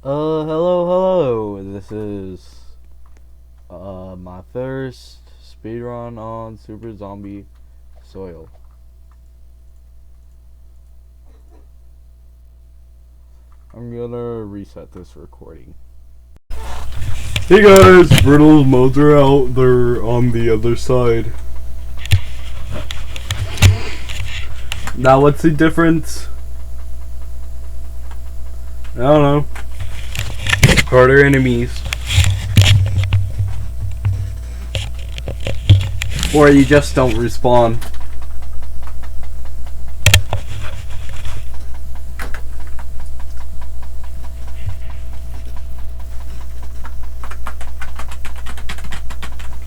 Hello. This is my first speedrun on Super Zombie Soil. I'm gonna reset this recording. Hey guys, Brittle's modes are out. They're on the other side. Now, what's the difference? I don't know. Harder enemies. Or you just don't respawn.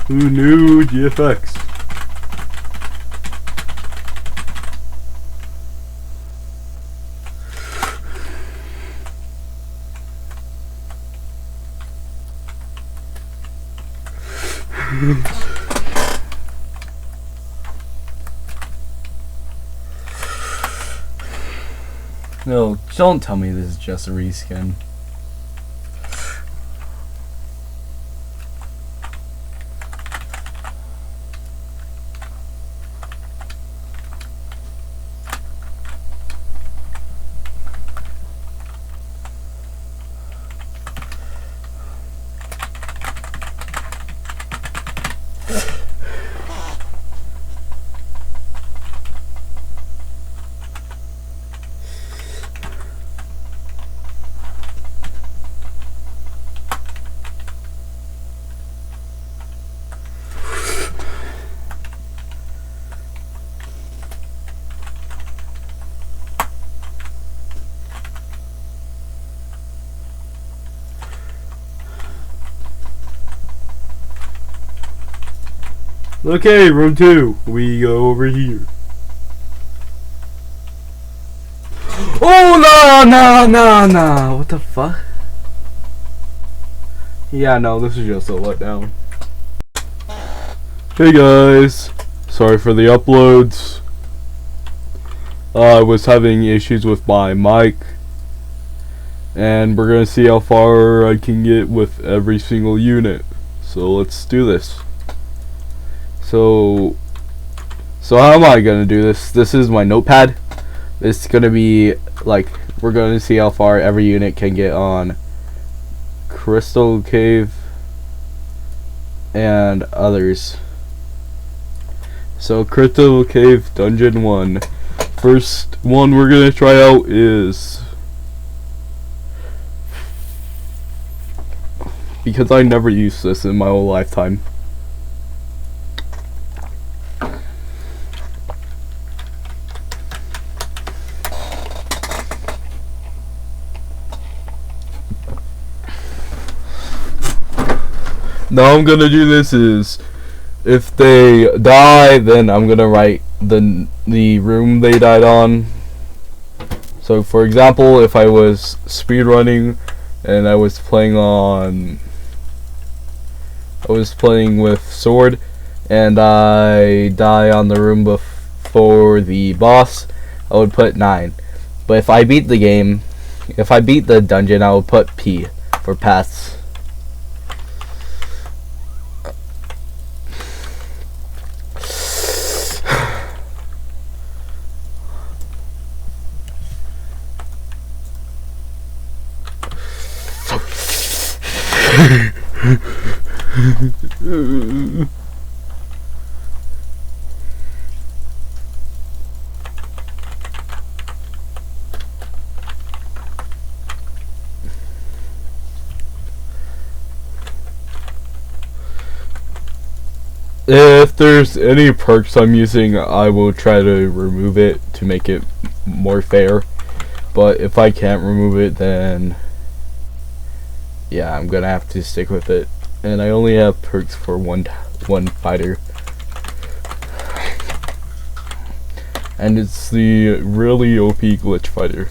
Who knew GFX? No, don't tell me this is just a reskin. Okay, room 2. We go over here. Oh, no. What the fuck? Yeah, no, this is just a letdown. Hey guys. Sorry for the uploads. I was having issues with my mic. And we're gonna see how far I can get with every single unit. So let's do this. So how am I gonna do this? This is my notepad. It's gonna be like, we're gonna see how far every unit can get on Crystal Cave and others. So Crystal Cave Dungeon 1. First one we're gonna try out is, because I never used this in my whole lifetime. Now I'm gonna do this is, if they die, then I'm gonna write the room they died on. So for example, if I was speedrunning and I was playing with sword and I die on the room before the boss, I would put 9. But if I beat the game, if I beat the dungeon, I would put P for pass. If there's any perks I'm using, I will try to remove it to make it more fair. But if I can't remove it, then yeah, I'm gonna have to stick with it. And I only have perks for one fighter, and it's the really OP glitch fighter.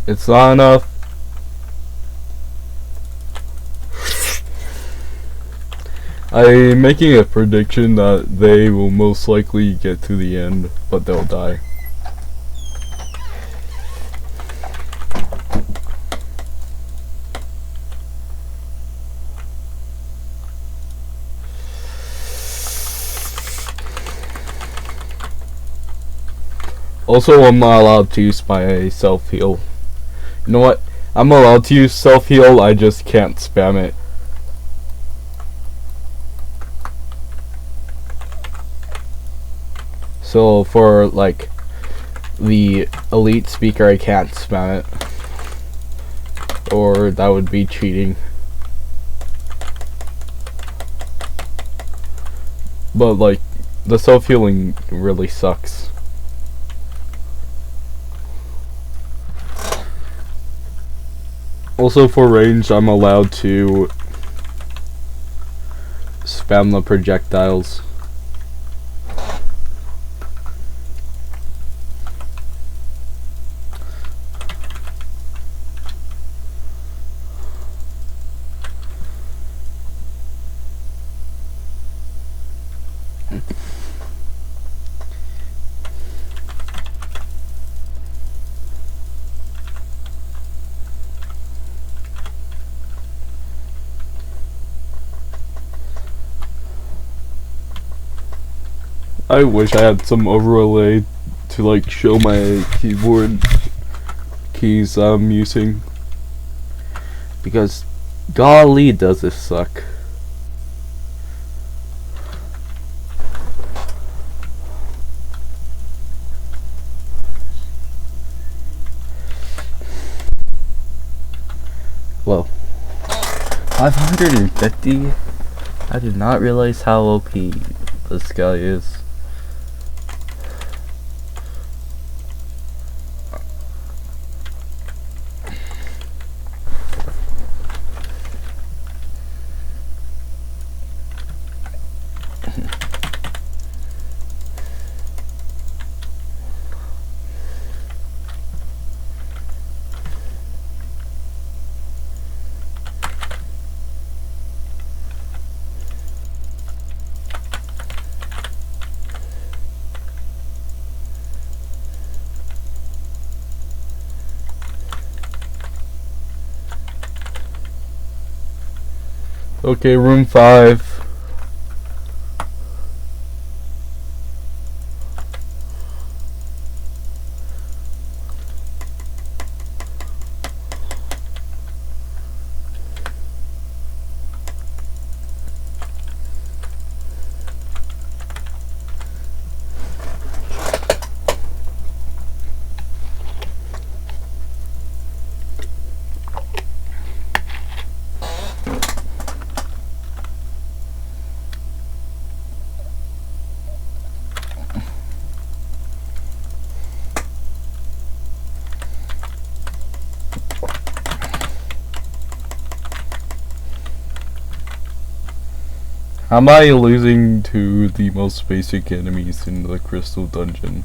It's not enough. I'm making a prediction that they will most likely get to the end, but they'll die. Also, I'm not allowed to use my self-heal. You know what? I'm allowed to use self-heal, I just can't spam it. So for like the elite speaker, I can't spam it, or that would be cheating. But like the self-healing really sucks. Also for range, I'm allowed to spam the projectiles. I wish I had some overlay to like show my keyboard keys I'm using, because golly does this suck. Whoa. 550? I did not realize how OP this guy is. Okay, room 5. How am I losing to the most basic enemies in the crystal dungeon?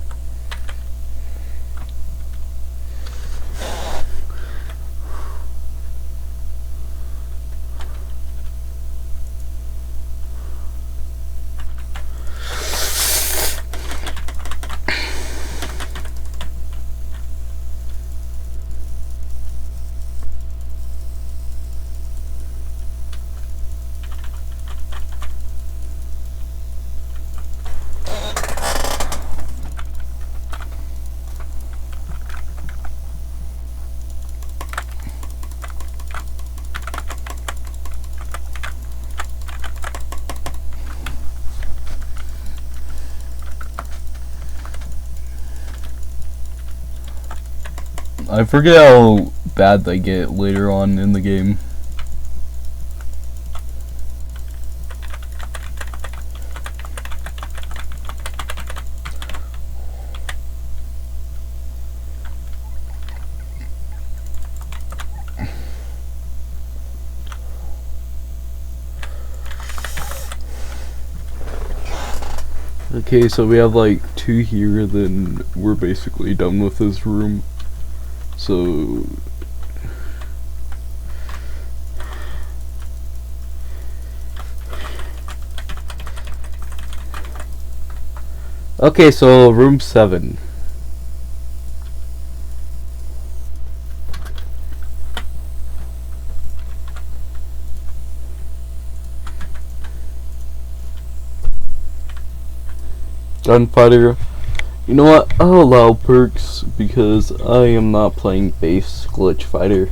I forget how bad they get later on in the game. Okay, so we have like 2 here, then we're basically done with this room. So okay, so room 7. Gunfighter. You know what? I'll allow perks because I am not playing base glitch fighter.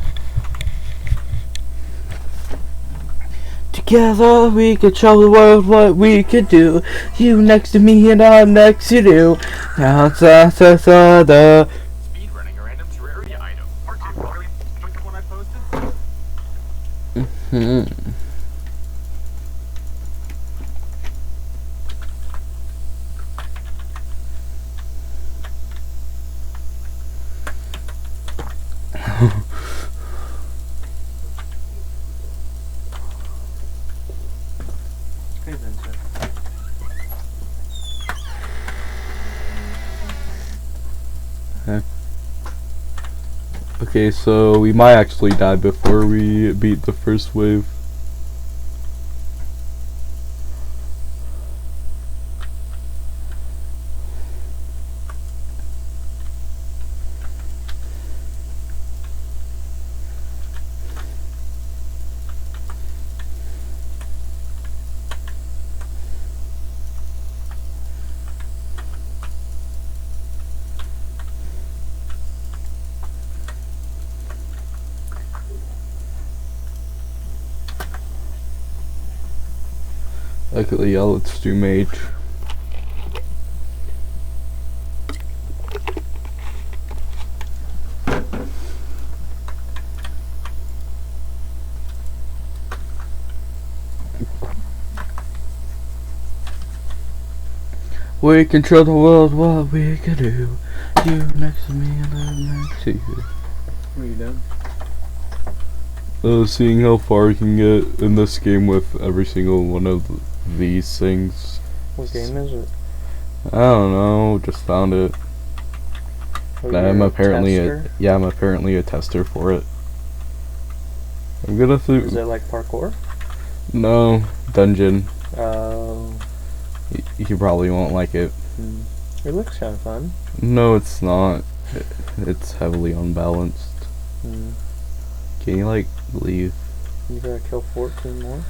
Together we can show the world what we can do. You next to me and I'm next to you. Now the Speedrunning a random Terraria item. Part 2. Click the one I posted. Hey, Vincent. Okay, so we might actually die before we beat the first wave. Okay, yeah, let's do mage. We control the world, what we can do. You next to me and I'm next to you. What are you doing? Seeing how far you can get in this game with every single one of these things. What game is it? I don't know, just found it. Oh, I'm you're a apparently tester? I'm apparently a tester for it. I'm gonna Is it like parkour? no dungeon. Oh. You probably won't like it. It looks kind of fun. No, it's not. It's heavily unbalanced. Can you like leave? You gotta kill 14 more?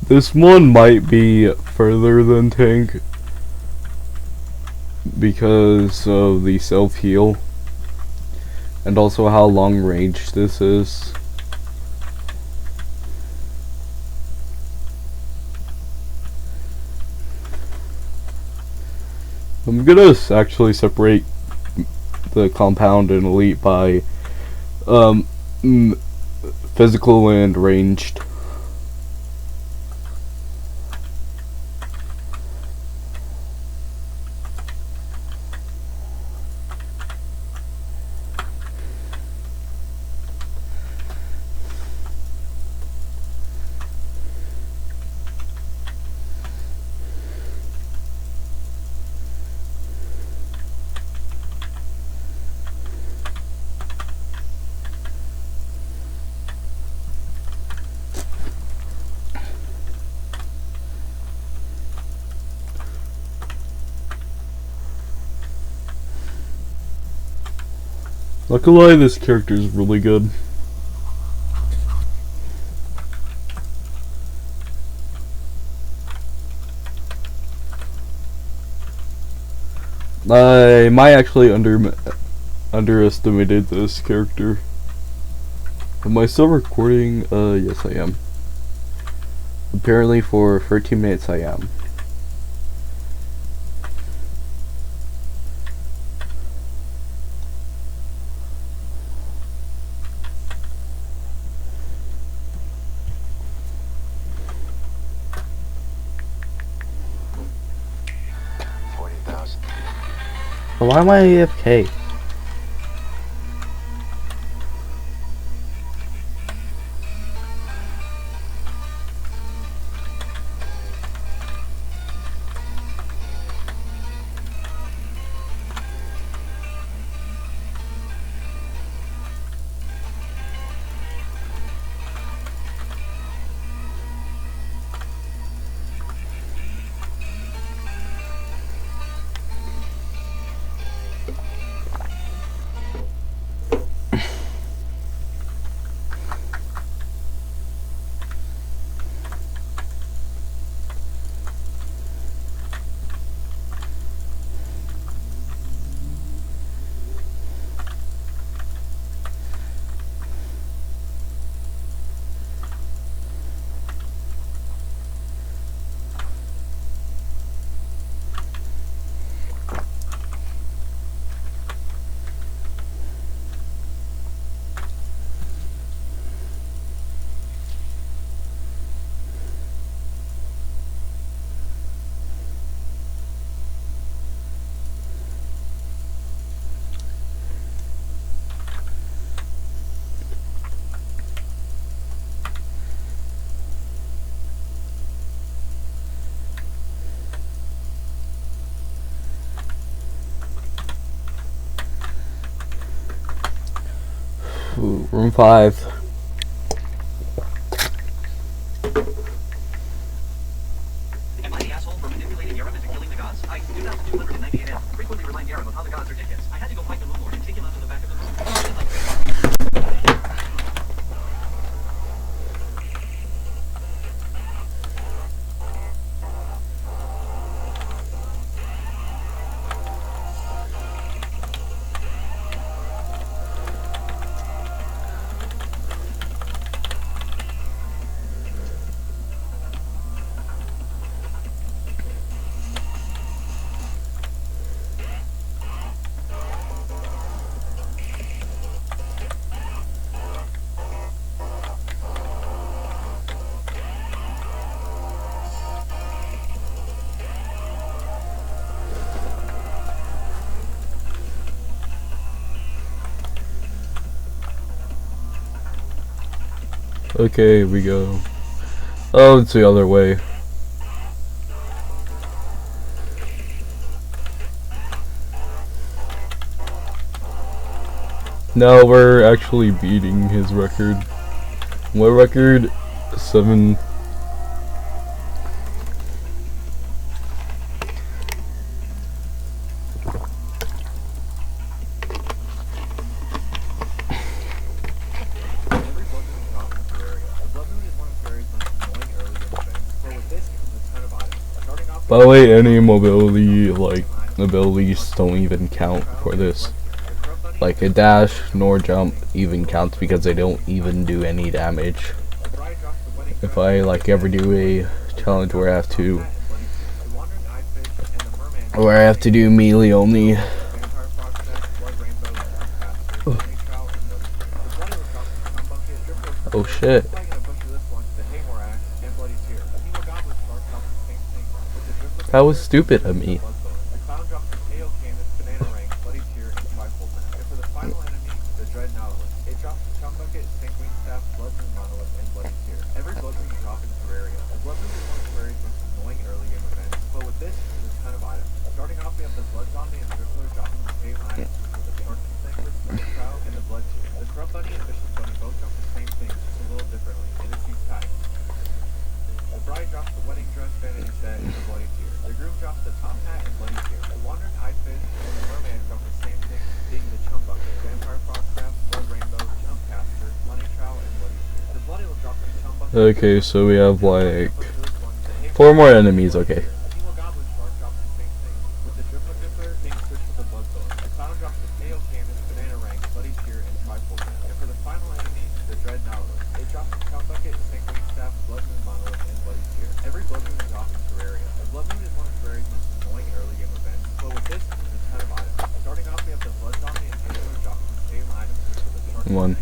This one might be further than tank because of the self-heal and also how long range this is. I'm gonna actually separate the compound and elite by physical and ranged. Not gonna lie, this character is really good. I might actually underestimated this character. Am I still recording? Yes I am. Apparently for 13 minutes I am. Why am I AFK? Ooh, room 5. Am I the asshole for manipulating Yaram into killing the gods? I do not do liberty 98 M. Frequently remind Yaram of how the gods are dickheads. I had to go fight the Moon Lord and take him out to the back of the moon. Okay, we go. Oh, it's the other way. No, we're actually beating his record. What record? 7. By the way, any mobility abilities don't even count for this. Like a dash nor jump even counts because they don't even do any damage. If I ever do a challenge where I have to do melee only. Oh shit. That was stupid of me. Okay, so we have like 4 more enemies, okay. One. The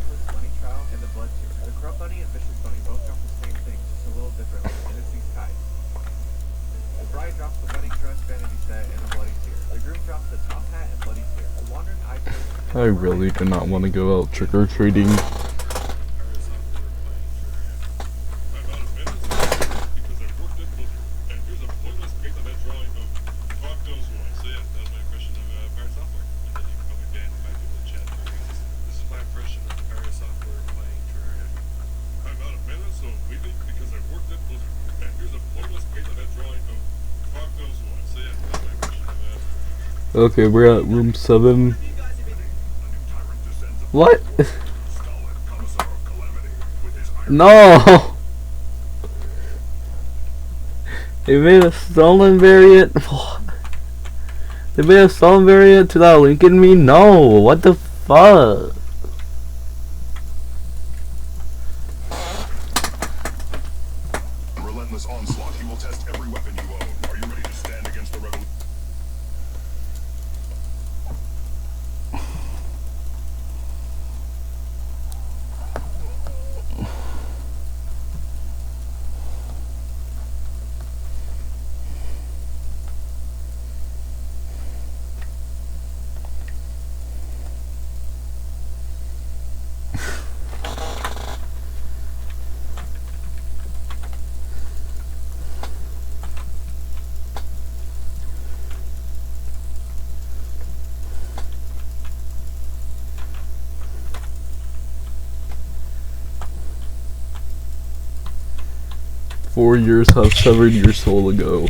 bride drops the wedding dress, vanity set, and a bloody tear. The groom drops the top hat and bloody I really do not want to go out trick-or-treating. Okay, we're at room 7. What? No! They made a stolen variant? They made a stolen variant to that link in me? No! What the fuck? Relentless onslaught. He will test every weapon you own. Are you ready to stand against the revolution? 4 years have severed your soul ago.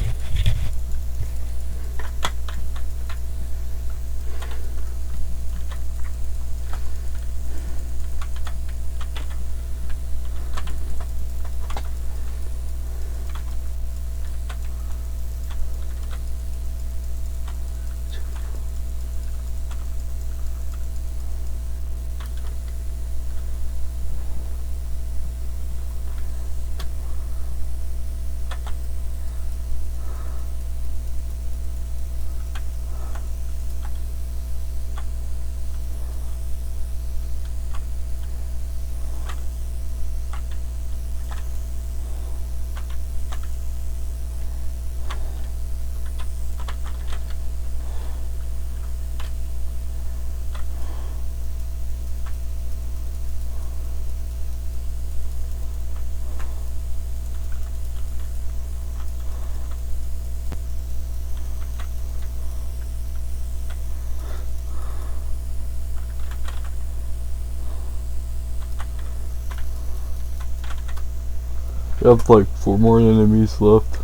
You have like 4 more enemies left.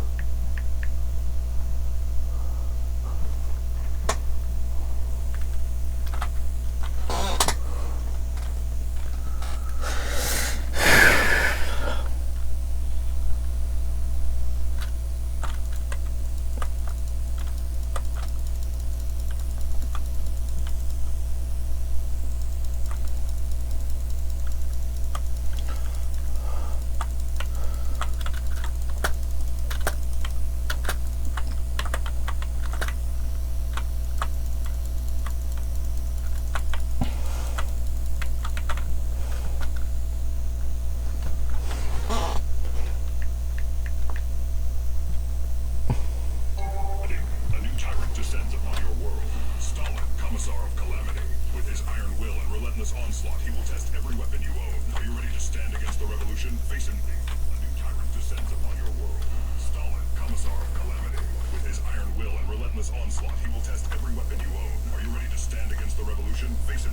Onslaught. He will test every weapon you own. Are you ready to stand against the revolution? Face him. A new tyrant descends upon your world. Stalin, Commissar of Calamity. With his iron will and relentless onslaught, he will test every weapon you own. Are you ready to stand against the revolution? Face him.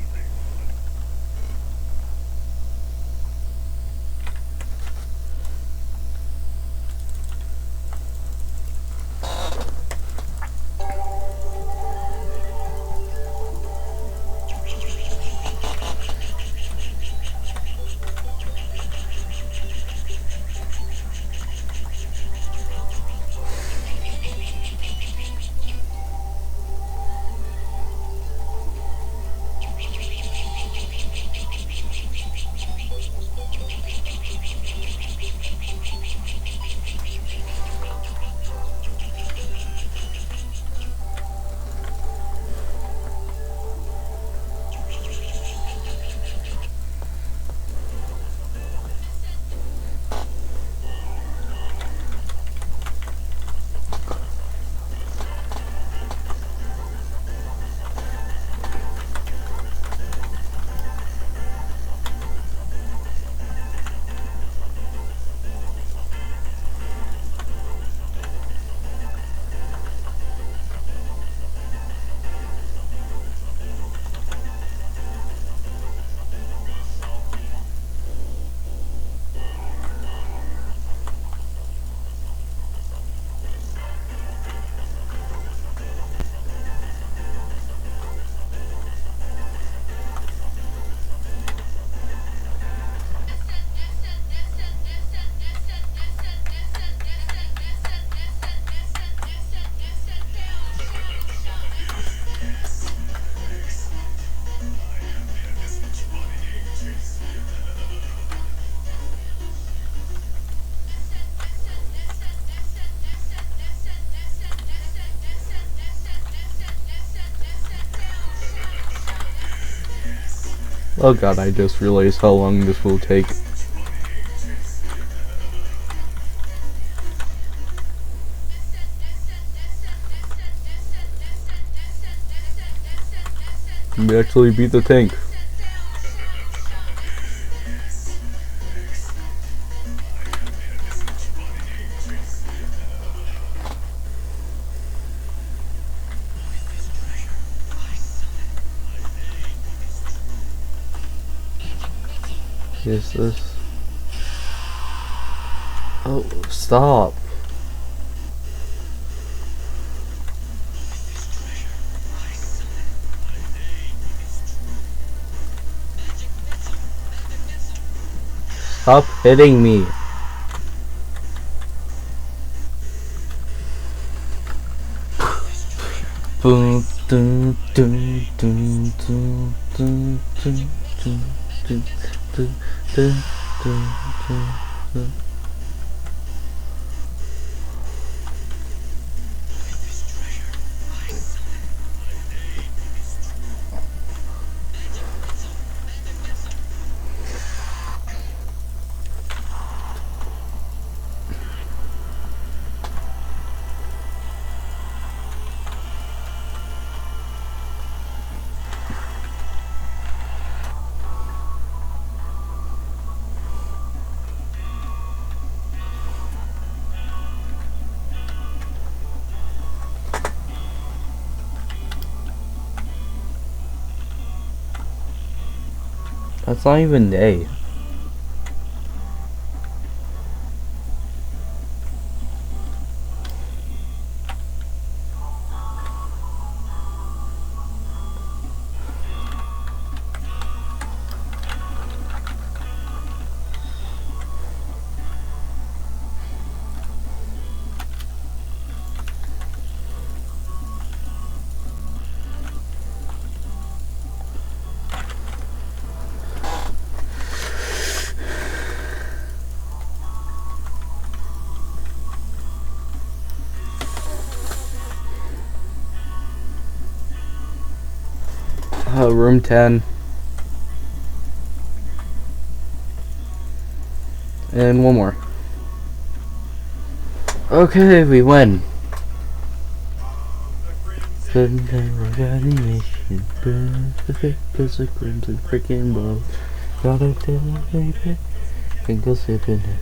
Oh god, I just realized how long this will take. We actually beat the tank. Is this? Oh, stop. Stop hitting me. Boom, dun, dun, dun, dun, dun, dun, dun, dun, dun, dun, dun, dun. That's not even A. Room 10. And one more. Okay, we win. Freaking blow. Gotta tell baby. Can go sit in the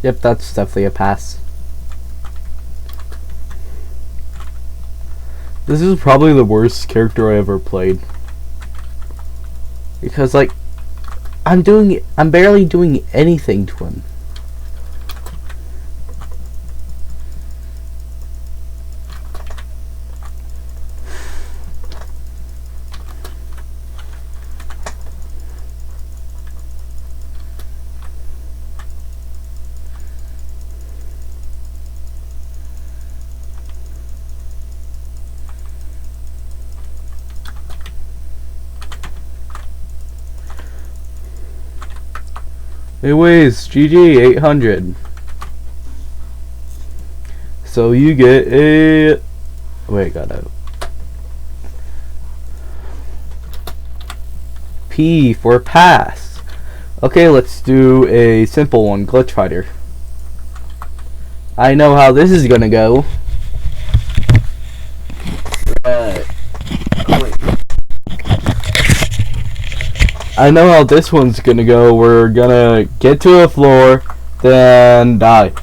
Yep, that's definitely a pass. This is probably the worst character I ever played. Because like I'm barely doing anything to him. Anyways, GG 800. So you get a... Wait, got out. P for pass. Okay, let's do a simple one, glitch fighter. I know how this is gonna go. I know how this one's gonna go. We're gonna get to a floor, then die.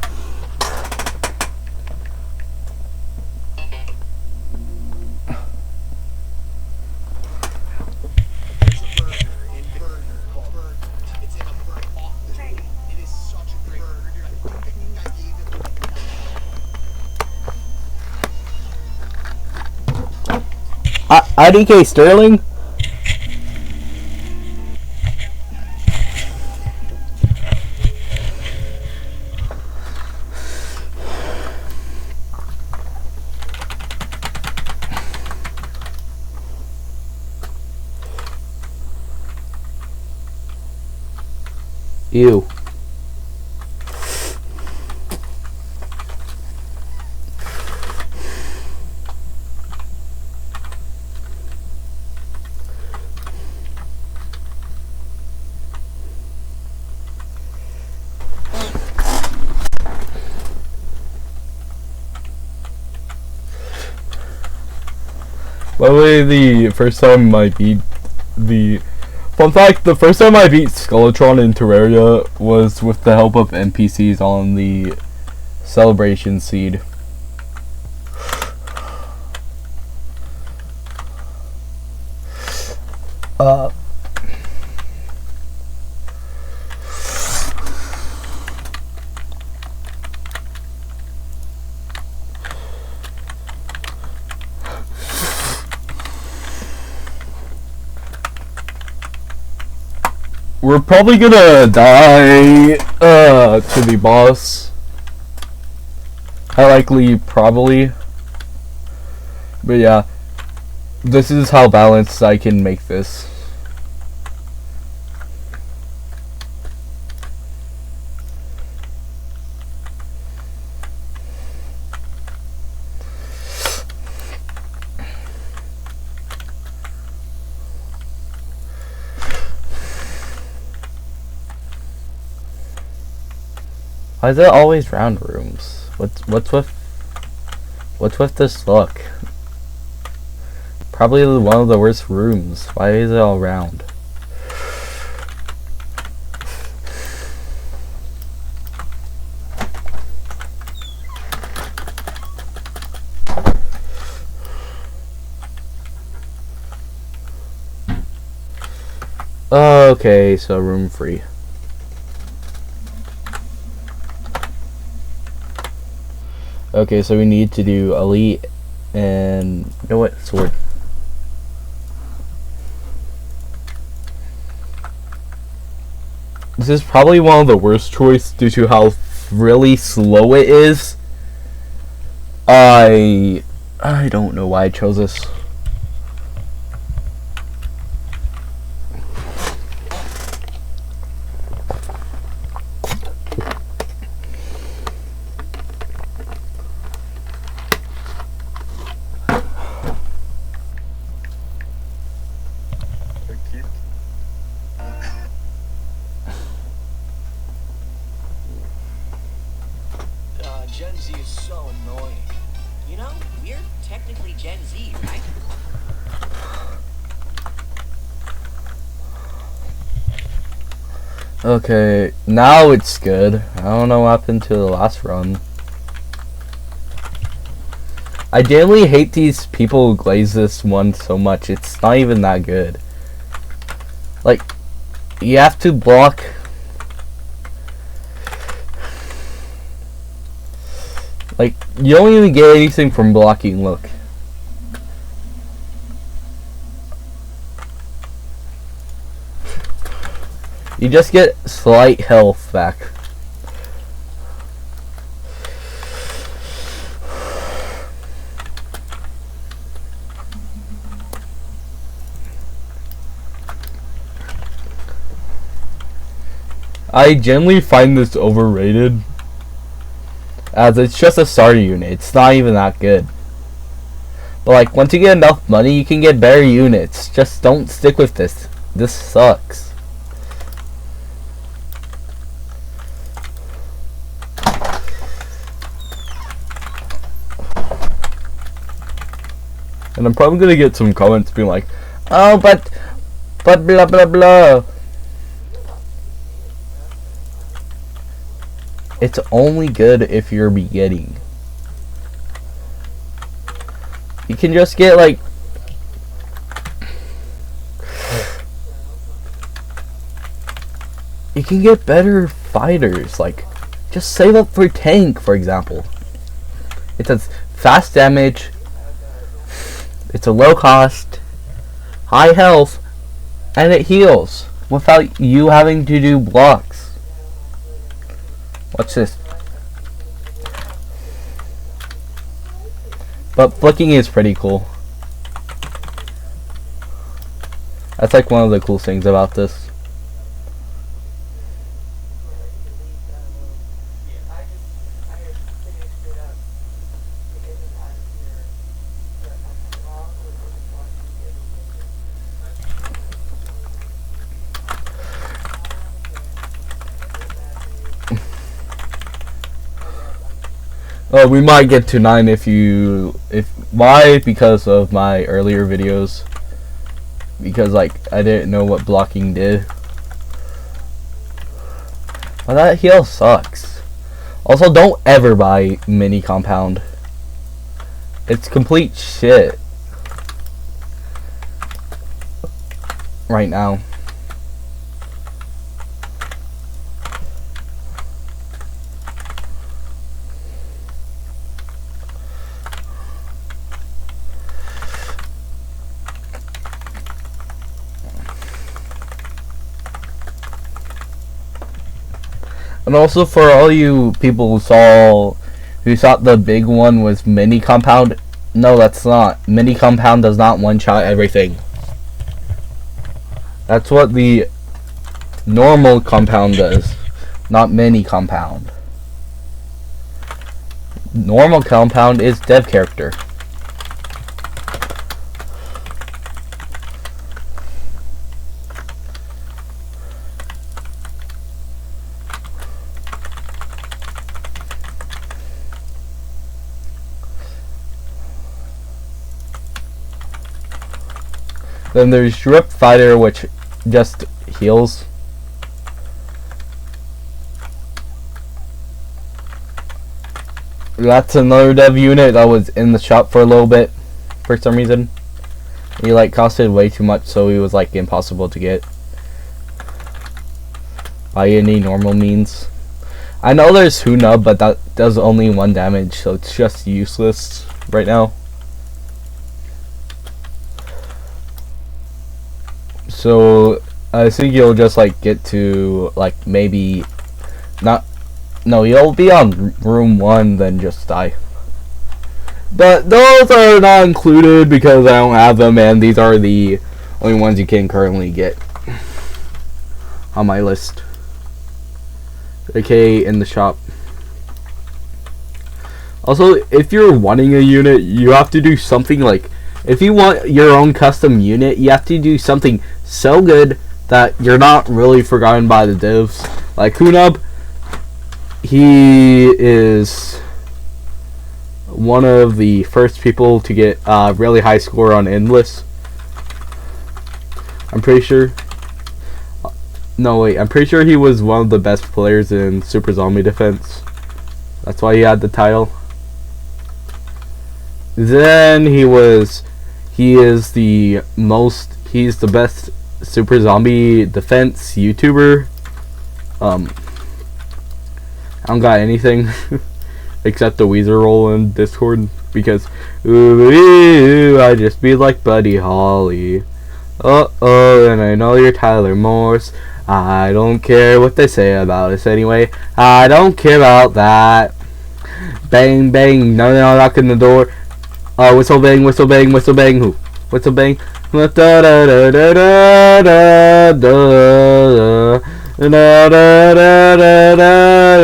IDK Sterling? Ew. By the way, the first time I beat the... Fun fact, the first time I beat Skeletron in Terraria was with the help of NPCs on the Celebration Seed. We're probably gonna die to the boss. Probably. But yeah, this is how balanced I can make this. Why is it always round rooms? What's with this look? Probably one of the worst rooms. Why is it all round? Okay, so room free. Okay, so we need to do elite and you know what? Sword. This is probably one of the worst choices due to how really slow it is. I don't know why I chose this. Gen Z is so annoying. You know, we're technically Gen Z, right? Okay, now it's good. I don't know what happened to the last run. I genuinely hate these people who glaze this one so much. It's not even that good. Like, you have to block. Like, you don't even get anything from blocking, look. You just get slight health back. I generally find this overrated, as it's just a starter unit. It's not even that good. But like, once you get enough money, you can get better units. Just don't stick with this. This sucks. And I'm probably gonna get some comments being like, oh, but blah blah blah. It's only good if you're beginning. You can just get like you can get better fighters, like just save up for tank, for example. It does fast damage, it's a low cost, high health, and it heals without you having to do blocks. Watch this. But flicking is pretty cool. That's like one of the cool things about this. We might get to 9 why? Because of my earlier videos. Because like I didn't know what blocking did. But that heal sucks. Also, don't ever buy mini compound. It's complete shit right now. And also for all you people who thought the big one was mini compound, no, that's not. Mini compound does not one-shot everything. That's what the normal compound does, not mini compound. Normal compound is dev character. Then there's Drip Fighter, which just heals. That's another dev unit that was in the shop for a little bit for some reason. He like costed way too much, so he was like impossible to get by any normal means. I know there's Hunub, but that does only 1 damage, so it's just useless right now. So I think you'll just like get to like maybe not. No, you'll be on room 1, then just die. But those are not included because I don't have them, and these are the only ones you can currently get on my list. Okay, in the shop. Also, if you're wanting a unit, you have to do something like, if you want your own custom unit, you have to do something so good that you're not really forgotten by the devs. Like Hunub, he is one of the first people to get a really high score on Endless. I'm pretty sure. No, wait, I'm pretty sure he was one of the best players in Super Zombie Defense. That's why he had the title. Then he's the best Super Zombie Defense YouTuber. I don't got anything except the Weezer roll in Discord because ooh, I just be like Buddy Holly. And I know you're Tyler Morse. I don't care what they say about us anyway. I don't care about that. Bang bang, no knocking the door. Whistle bang, whistle bang, whistle bang. Who? Whistle bang. Da da da da da da da da da da da da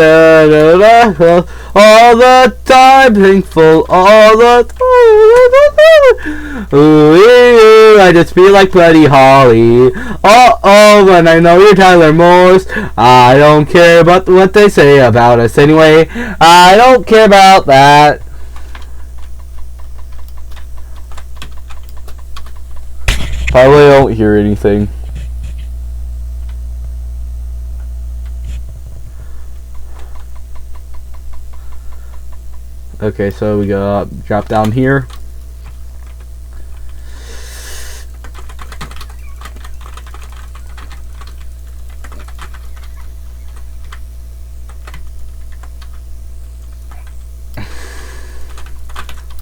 da da. all the time, thankful all the time. Ooh, I just feel like Buddy Holly. Oh, and I know you're Tyler Morse. I don't care about what they say about us anyway. I don't care about that. Probably don't hear anything. Okay, so we go up, drop down here.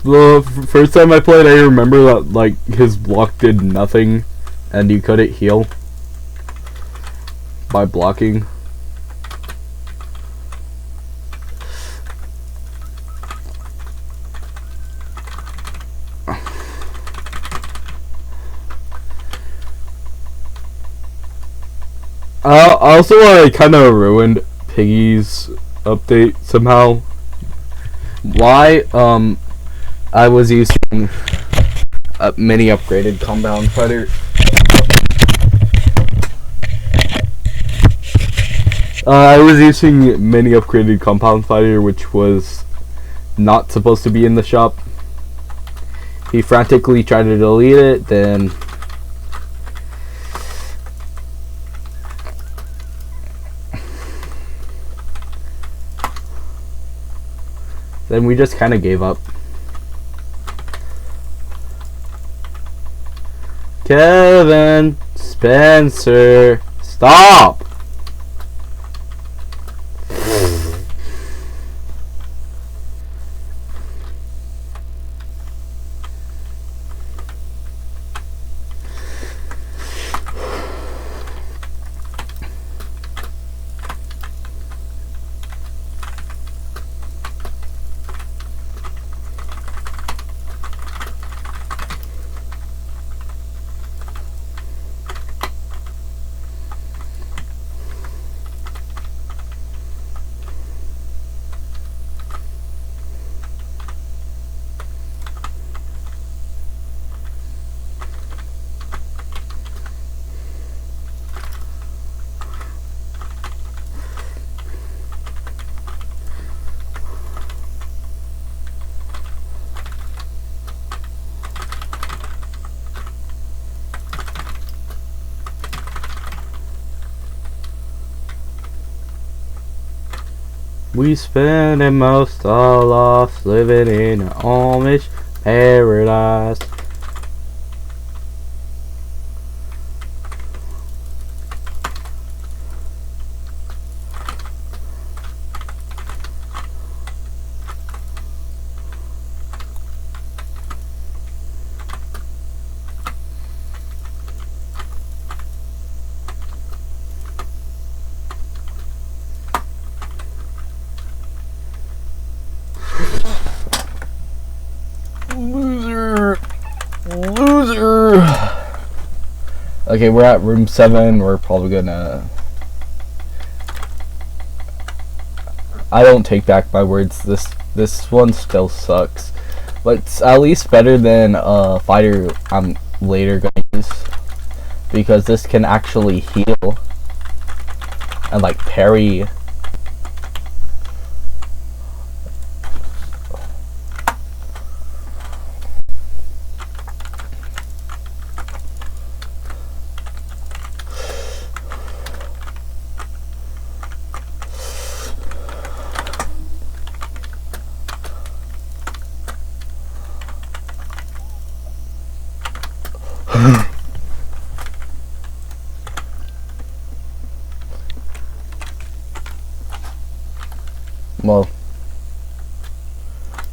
The first time I played, I remember that like his block did nothing, and you couldn't heal by blocking. Also, I kind of ruined Piggy's update somehow. Why? I was using a mini upgraded compound fighter. I was using mini upgraded compound fighter, which was not supposed to be in the shop. He frantically tried to delete it, then we just kind of gave up. Kevin Spencer, stop! We spending most our lives living in an Amish paradise. Loser. Okay, we're at room 7. We're probably gonna... I don't take back my words. This one still sucks, but it's at least better than fighter I'm later gonna use, because this can actually heal and like parry. Well,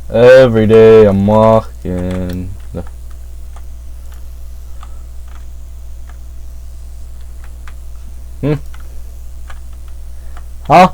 every day I'm walking. Huh?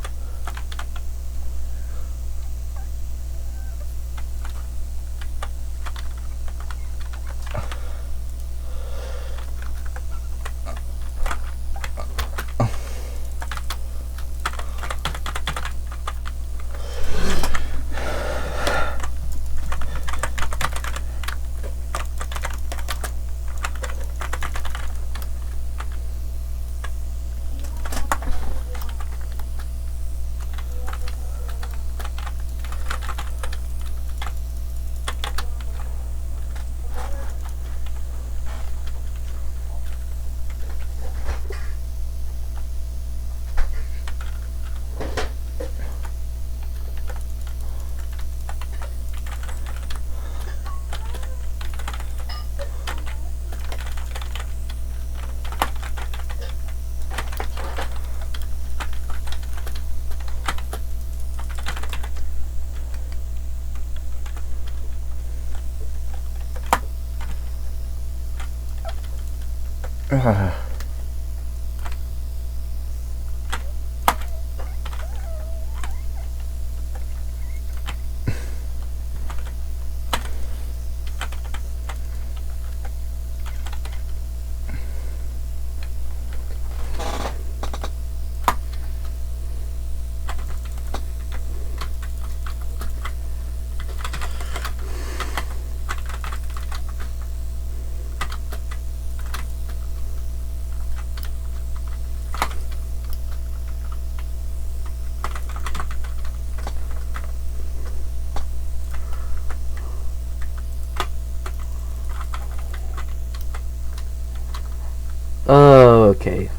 Okay.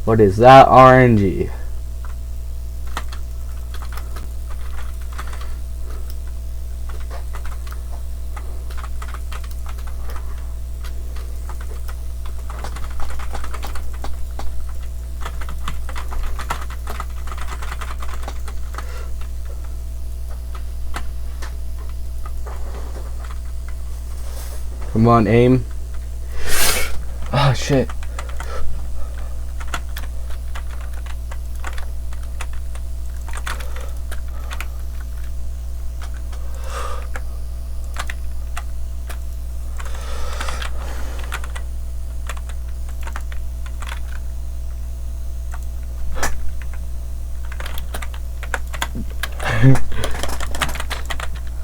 What is that RNG? Come on, aim. Oh shit.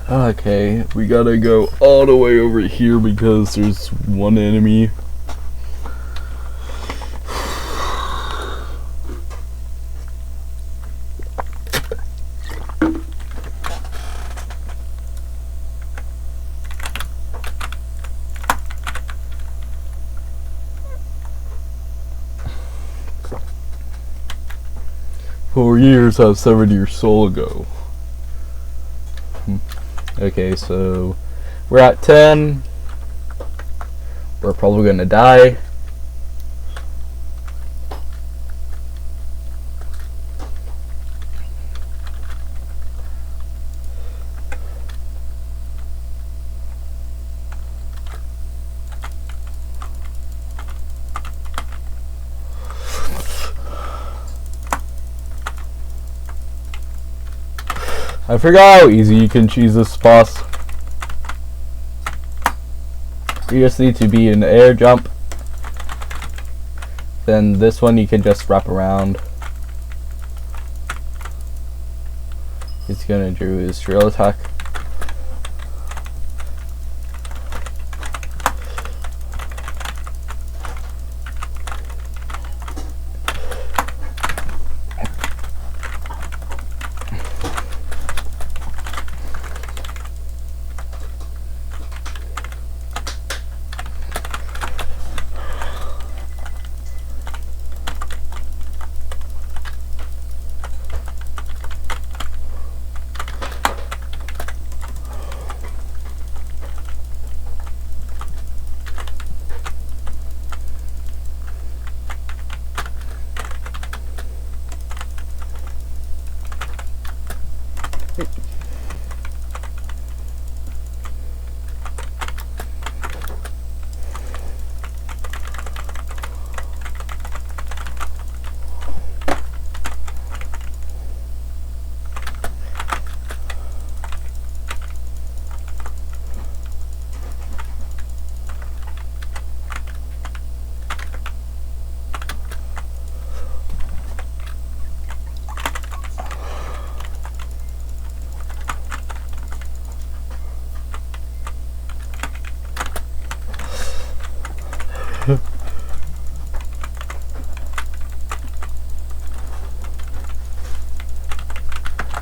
Okay, we gotta go all the way over here because there's one enemy. For years I've severed your soul ago. Okay, so we're at 10. We're probably gonna die. I forgot how easy you can cheese this boss. You just need to be in the air jump. Then this one you can just wrap around. He's gonna do his drill attack.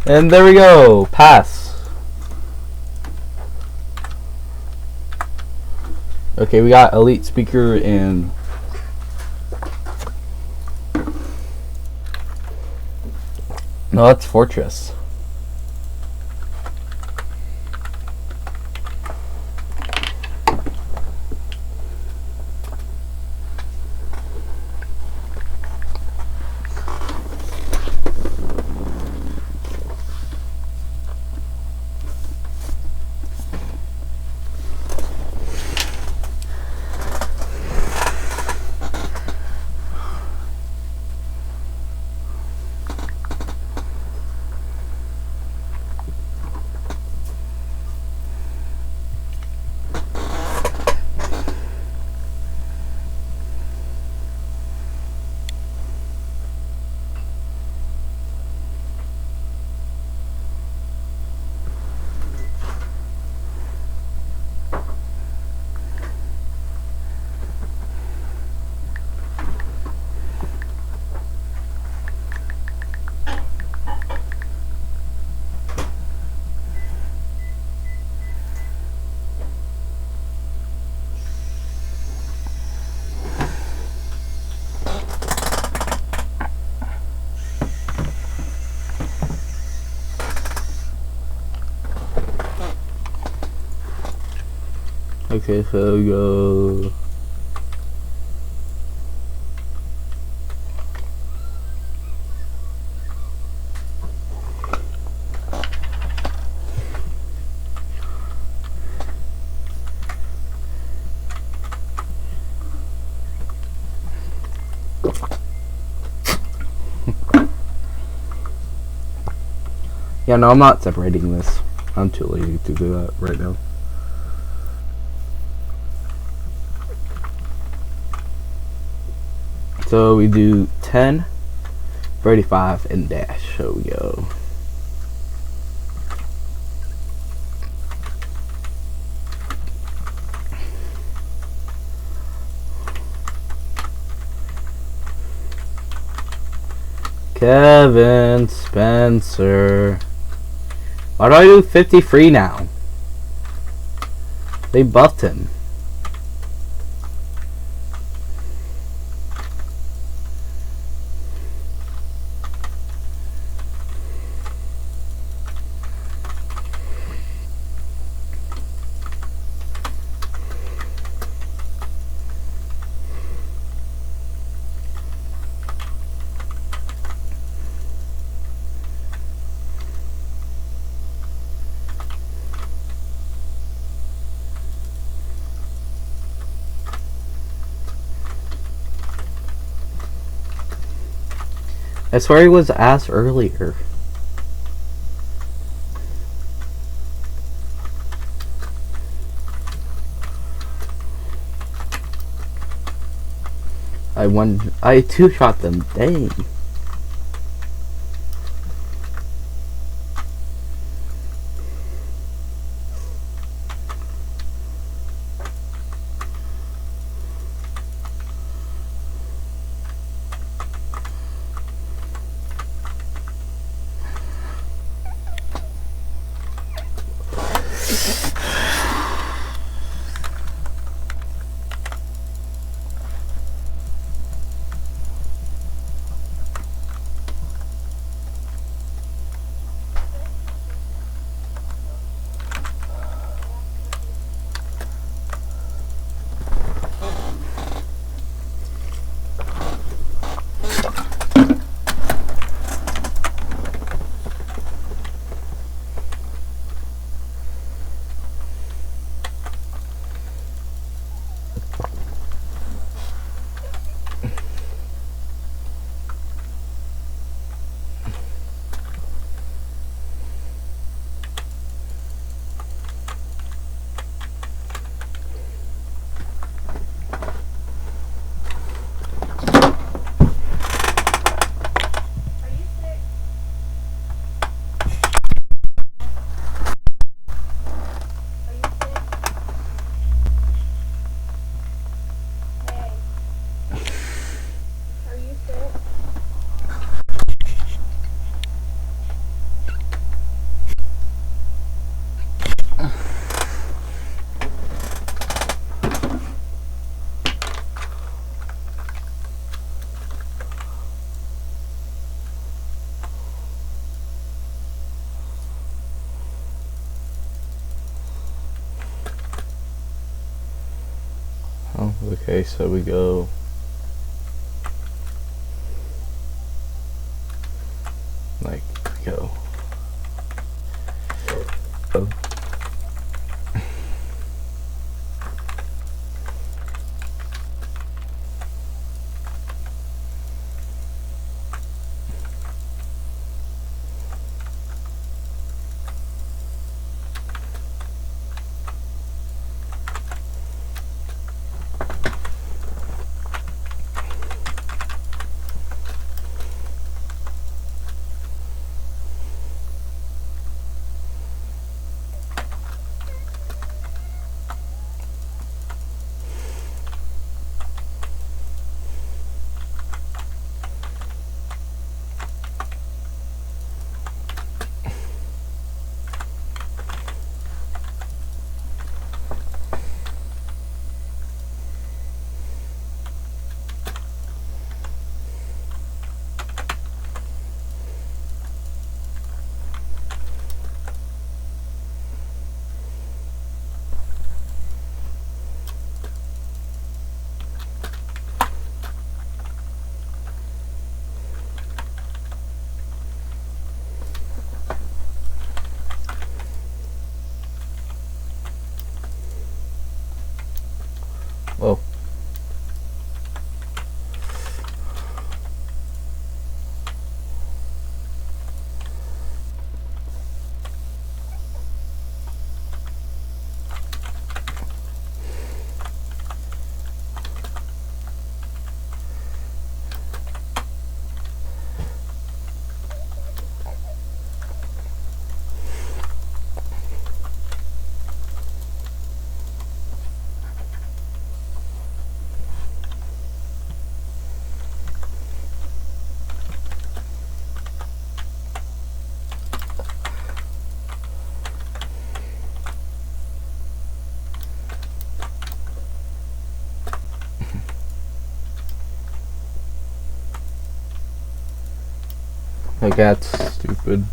And there we go, pass. Okay, we got elite speaker and no, that's fortress. Okay, so we go. Yeah, no, I'm not separating this. I'm too lazy to do that right now. So we do 10, 35, and dash. So we go. Kevin Spencer. Why do I do 53 now? They buffed him. I swear he was asked earlier. I two-shot them. Dang. Oh, okay, so we go. Like, go. Oh. Oh. My cat's stupid.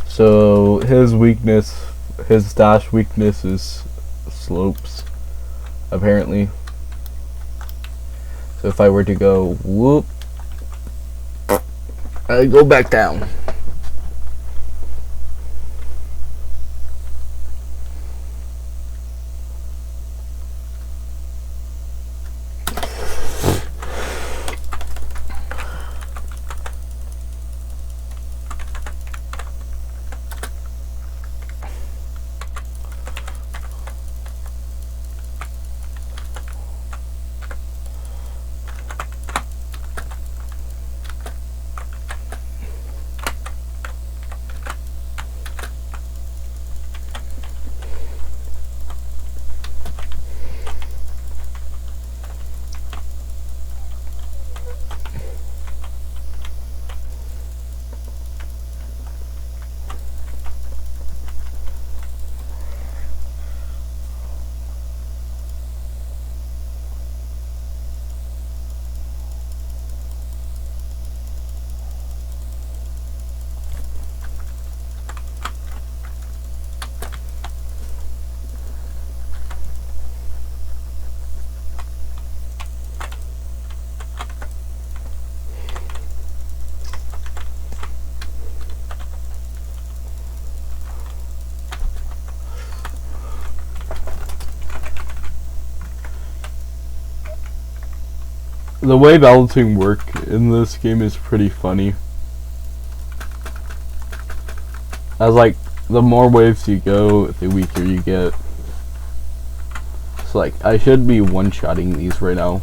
So his weakness, his dash weakness is slopes, apparently. So if I were to go whoop, I go back down. The way balancing work in this game is pretty funny. As like, the more waves you go, the weaker you get. So like, I should be one-shotting these right now.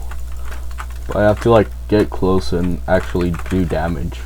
But I have to like, get close and actually do damage.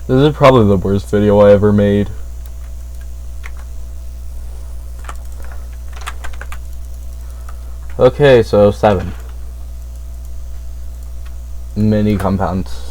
This is probably the worst video I ever made. Okay, so 7. Mini compounds.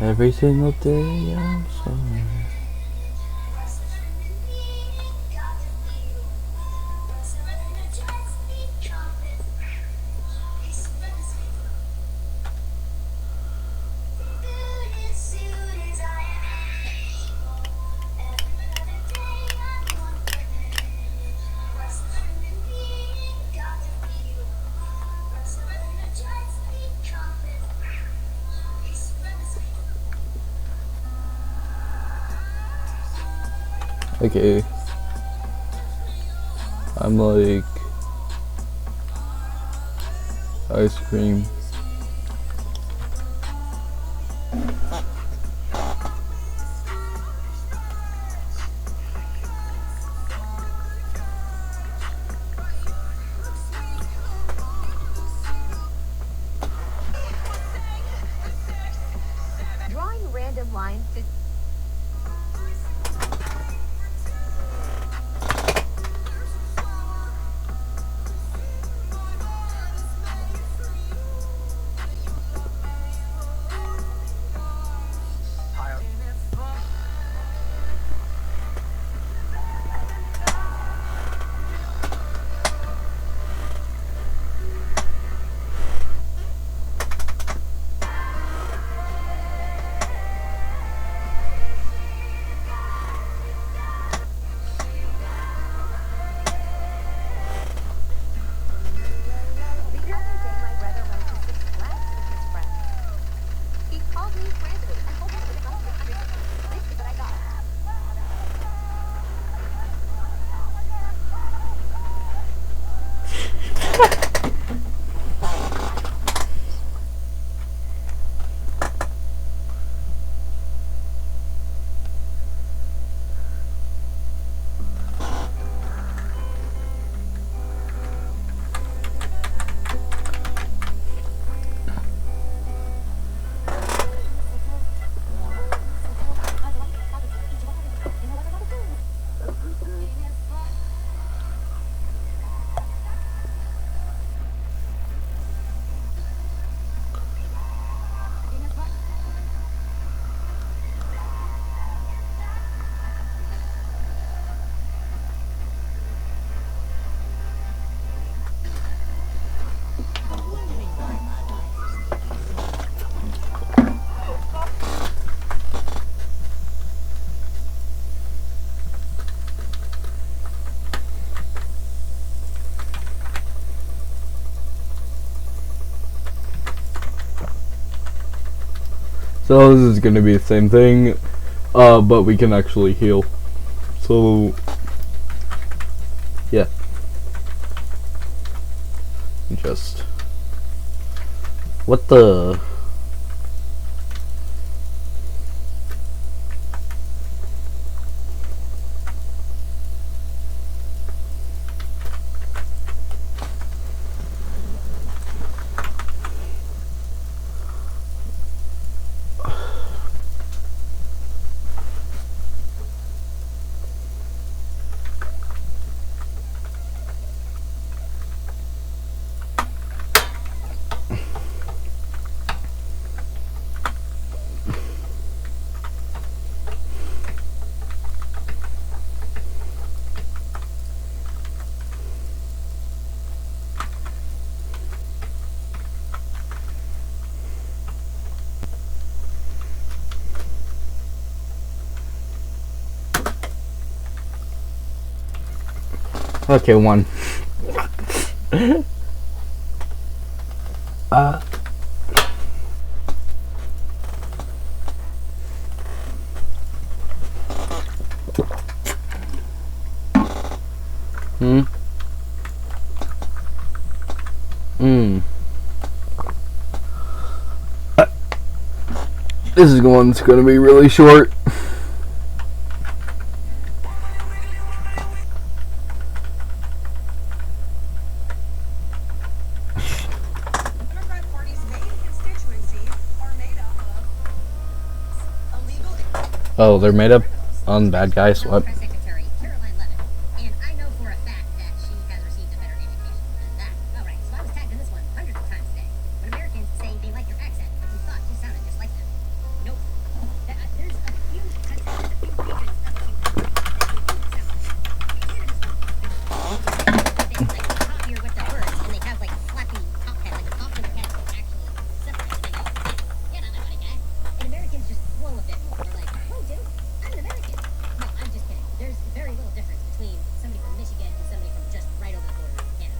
Every single day I'm sorry. Okay. I'm like ice cream. Drawing random lines to the other day my brother went to Six Flags with his friends. He called me frantically and told me to go $600. This is what I got. So this is gonna be the same thing, but we can actually heal. So yeah, just what the. Okay, one. Hmm. This is one's gonna be really short. Democrat Party's main constituencies are made up of illegal Oh, they're made up on bad guys. What? Press Secretary Caroline Levin, and I know for a fact that she has received a better education than that. All right, so I was tagged in this one hundreds of times today. When Americans say they like your accent, but you thought you sounded just like them. Nope, very little difference between somebody from Michigan and somebody from just right over the border in Canada.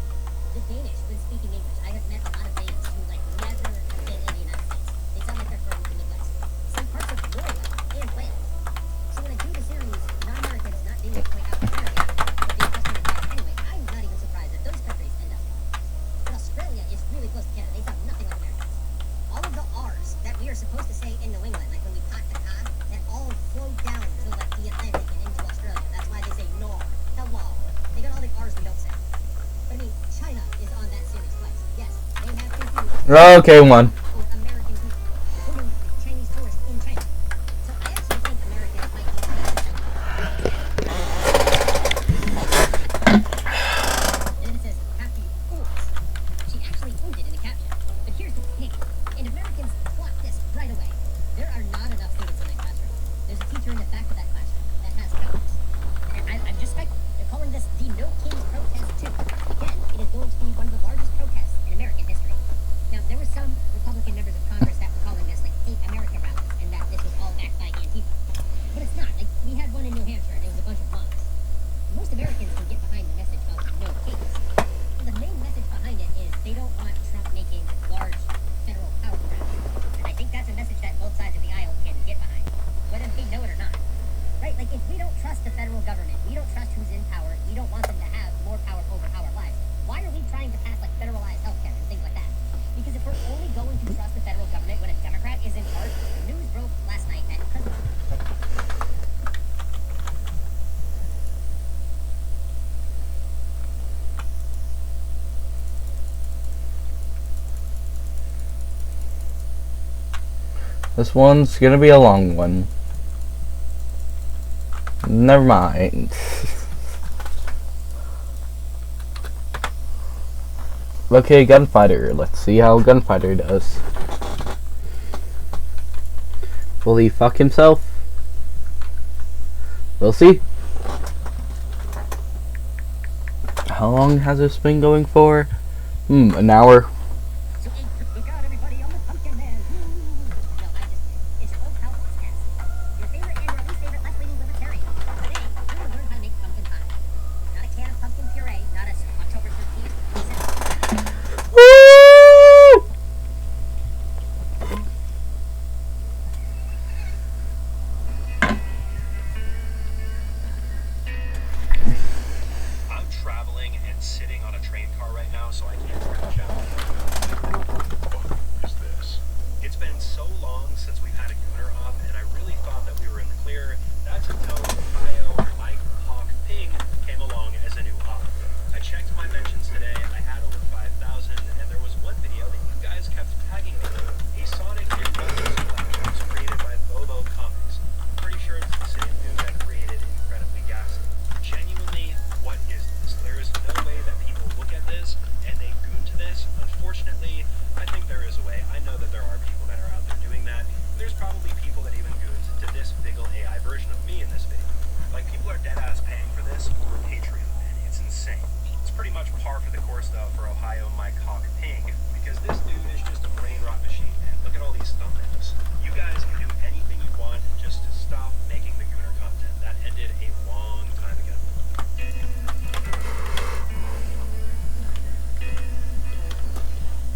The Danish, when speaking English, I have met a lot of Danes who like never have been in the United States. They sound like they're from the Midwest. Some parts of Norway and Wales. So when I do the series, non-Americans, not Danish, point out America, but the customary bias anyway, I'm not even surprised that those countries end up. But Australia is really close to Canada. They sound nothing like Americans. All of the R's that we are supposed to say in New England, like when we talk the car, that all flow down to like the Atlantic and into Australia. That's why they say nor, hello. They got all the R's we don't say. But I mean, China is on that series twice. Yes, they have confused Okay, one. for American people, including Chinese tourists in China. So I actually think Americans might be and then it says, happy fools. She actually owned it in the caption. But here's the thing. And Americans clock this right away. There are not enough students in that classroom. There's a teacher in the back of that classroom that has comments. And I'm just speculating. They're calling this the No Kings Protest 2. Again, it is going to be one of the largest protests in American history. Now, there were some Republican members of Congress that were calling this like Hate America rallies and that this was all backed by Antifa. But it's not. Like, we had one in New Hampshire and it was a bunch of mobs. Most Americans can get behind the message of no kings. And the main message behind it is they don't want Trump making large federal power grabs. And I think that's a message that both sides of the aisle can get behind, whether they know it or not. Right? Like, if we don't trust the federal government, we don't trust who's in power, we don't want them to have more power over our lives, why are we trying to pass, like, federalized healthcare and things like that? Because if we're only going to trust the federal government when a Democrat is in charge, the news broke last night that President This one's gonna be a long one. Never mind. Okay, Gunfighter. Let's see how Gunfighter does. Will he fuck himself? We'll see. How long has this been going for? An hour. So, hey, look out, everybody, I'm the Pumpkin Man. No, I just kidding. It's your old pal podcast. Your favorite and your least favorite left-leaning libertarian. Today, we're going to learn how to make pumpkin pie. Not a can of pumpkin puree, not a October 13th. Woo! I'm traveling and sitting on a train car right now, so I can't crash out. What is this? It's been so long since we've had a gooner up, and I really thought that we were in the clear. That's until Ohio Mike Hawk Ping came along as a new op. I checked my mentions today. I had over 5,000, and there was one video that you guys kept tagging me in. A Sonic and Knuckles collab that was created by Bobo Comics. I'm pretty sure it's the same dude that created Incredibly Gassy. Genuinely, what is this? There is no way that people look at this and they goon to this. Unfortunately, I think there is a way. I know that there are people that are out there doing that. There's probably people that even goons to this Biggle AI version of me in this video. Like, people are dead-ass paying for this over Patreon, and it's insane. It's pretty much par for the course, though, for Ohio Mike Hawk Ping, because this dude is just a brain rot machine, man. Look at all these thumbnails. You guys can do anything you want just to stop making the gooner content. That ended a long time ago.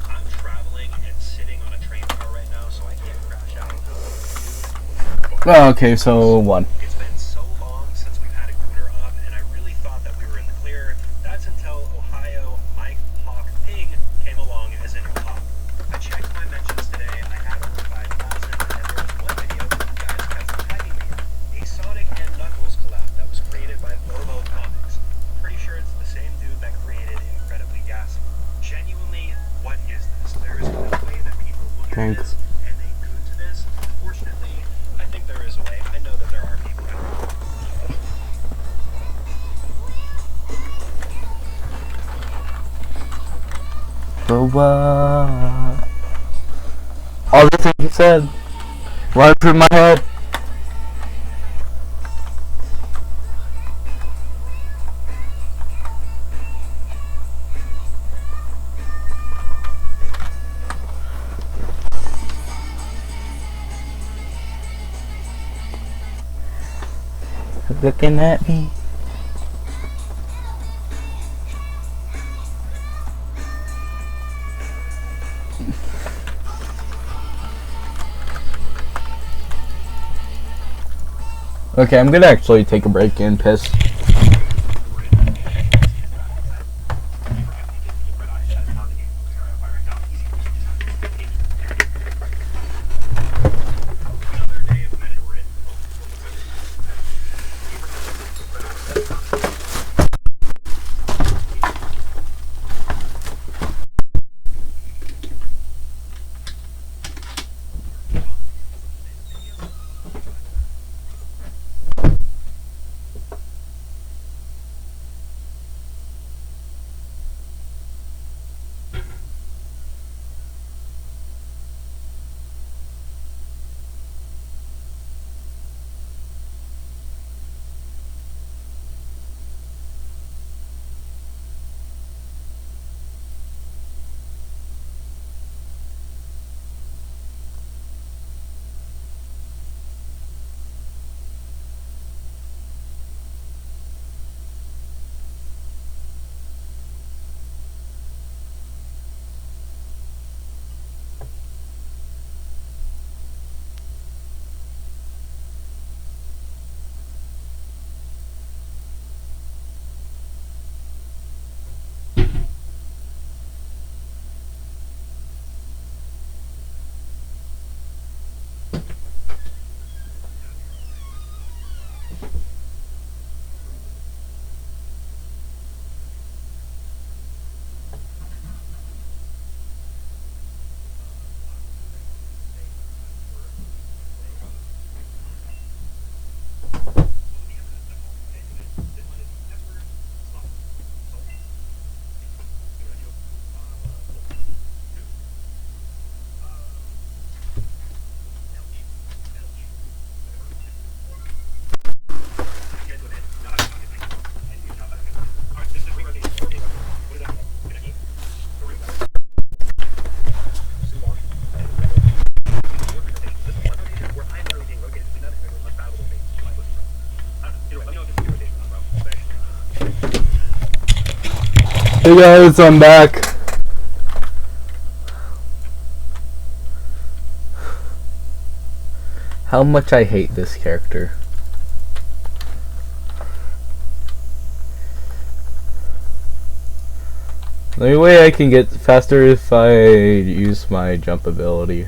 I'm traveling and sitting on a train car right now, so I can't crash out. Okay, so one. It's been so long since we've had a gooner up, and I really thought that we were in the clear. That's until Ohio Mike Hawk Ping came along as a new op. I checked my mentions today. I had over 5,000, and there was one video that you guys kept tagging me in. A Sonic and Knuckles collab that was created by Bobo Comics. I'm pretty sure it's the same dude that created Incredibly Gassy. Genuinely, what is this? There is no way that people look at Thanks. this and they goon to this. Unfortunately, I think there is a way. I know that there are people that are. But what? All the things you said right through my head. Looking at me, Okay, I'm gonna actually take a break and piss. Hey guys, I'm back. How much I hate this character. The only way I can get faster if I use my jump ability.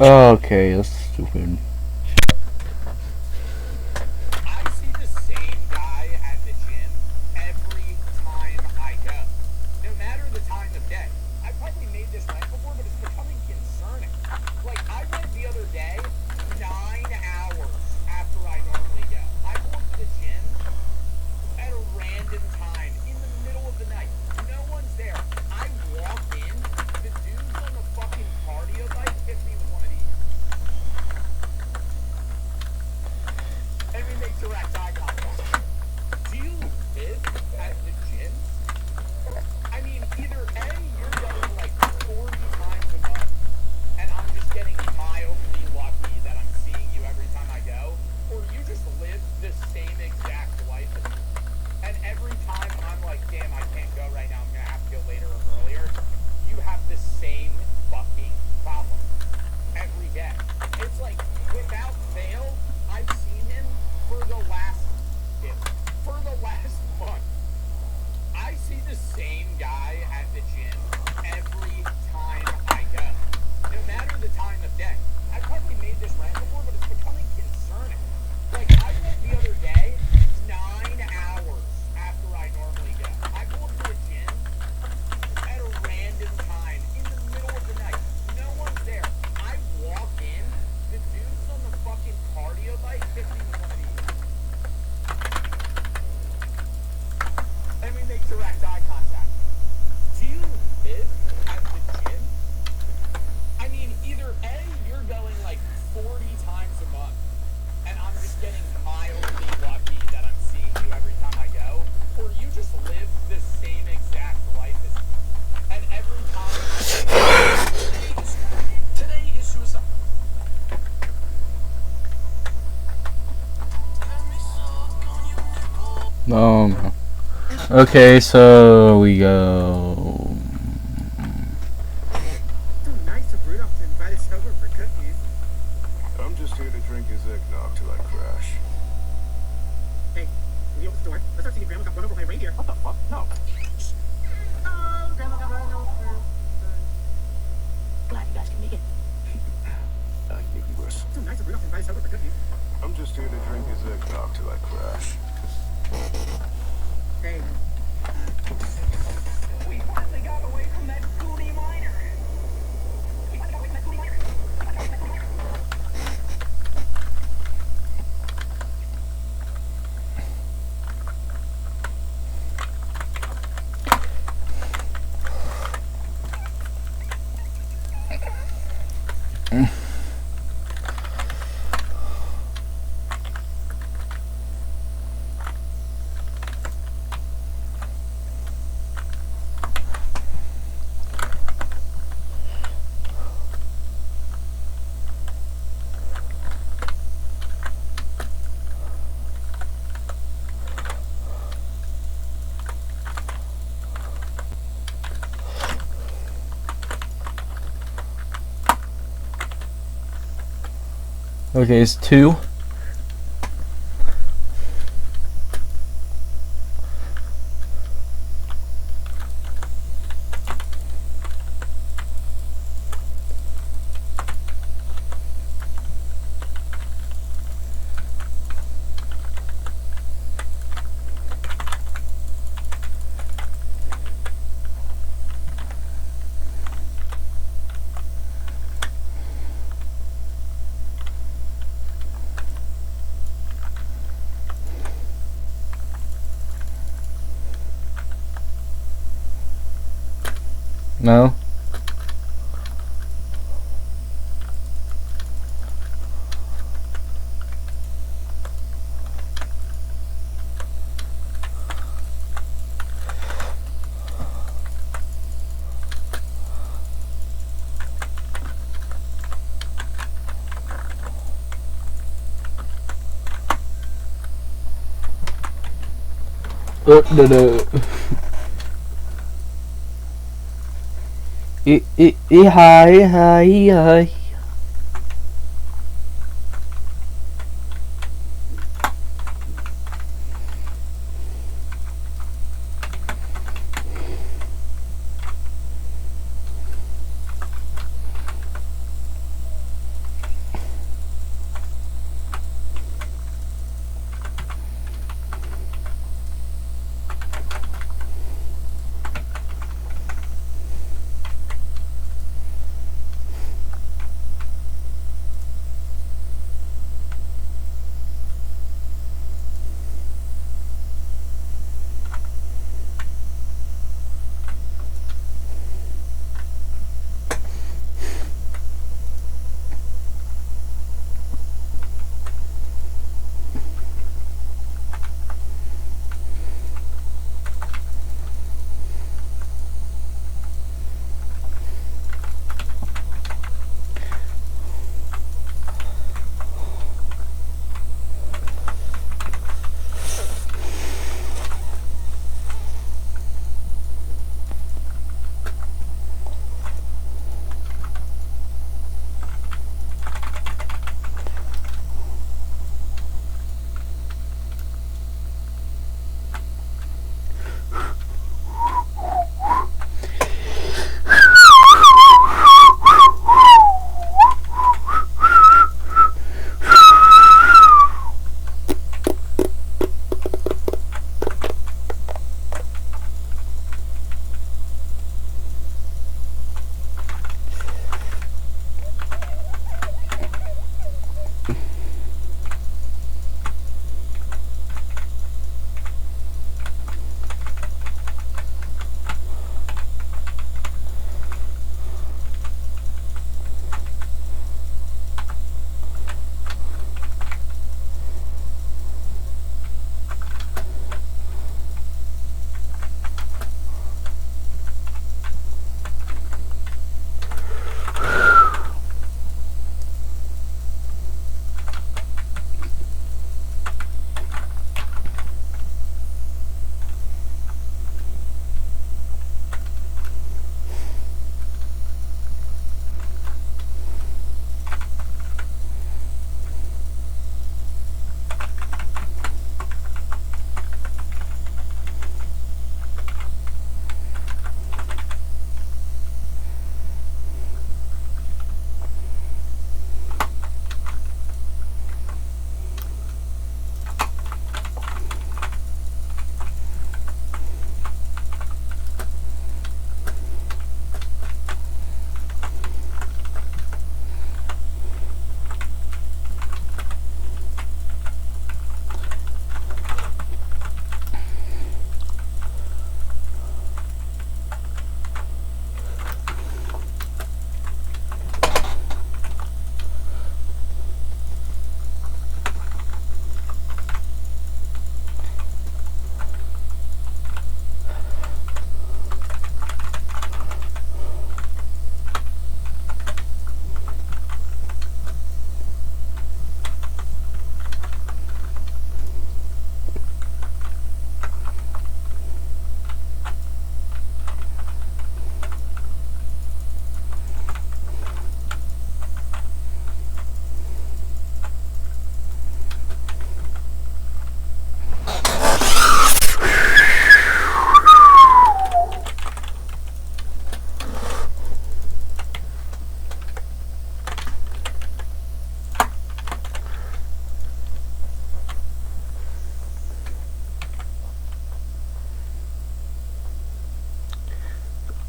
Okay, that's stupid. I see the same guy at the gym every time I go. No matter the time of day. I probably made this rant before, but it's becoming concerning. Like, I went the other day 9 hours after I normally go. I go up to the gym at a random time in the middle of the night. No one's there. I walk in, the dudes on the fucking cardio bike hit me with one of these. And we make direct eye contact. Do you live at the gym? I mean, either A, you're going like 40 times a month, and I'm just getting mildly lucky that I'm seeing you every time I go, or you just live the same exact life as me. And every time I'm like, damn, I can't go right now, I'm gonna have to go later or earlier, you have the same fucking problem every day. It's like, without fail, I've seen him for the last month. I see the same guy at the gym every time I go. No matter the time of day. I probably made this rant before, but it's becoming concerning. Like, I went the other day 9 hours after I normally go. I go up to the gym at a random time in the middle of the night. No one's there. I walk in, the dudes on the fucking cardio bike hit me with one of these. And we make direct eye contact. Do you live at the gym? I mean, either A, you're going like 40 times a month, and I'm just getting mildly lucky that I'm seeing you every time I go, or you just live the same exact life as me. And every time today is suicide. No. Okay, so we go. So nice of Rudolph to invite us over for cookies. I'm just here to drink his eggnog till I crash. Hey, will you open the door? Let's start seeing Grandma got run over by a reindeer. What the fuck? No. Oh, Grandma got run over. Glad you guys can make it. Even worse. So nice of Rudolph to invite us over for cookies. I'm just here to drink his eggnog till I crash. Hey. We finally got away from that goony miner. Okay, it's 2. No. No. Hi.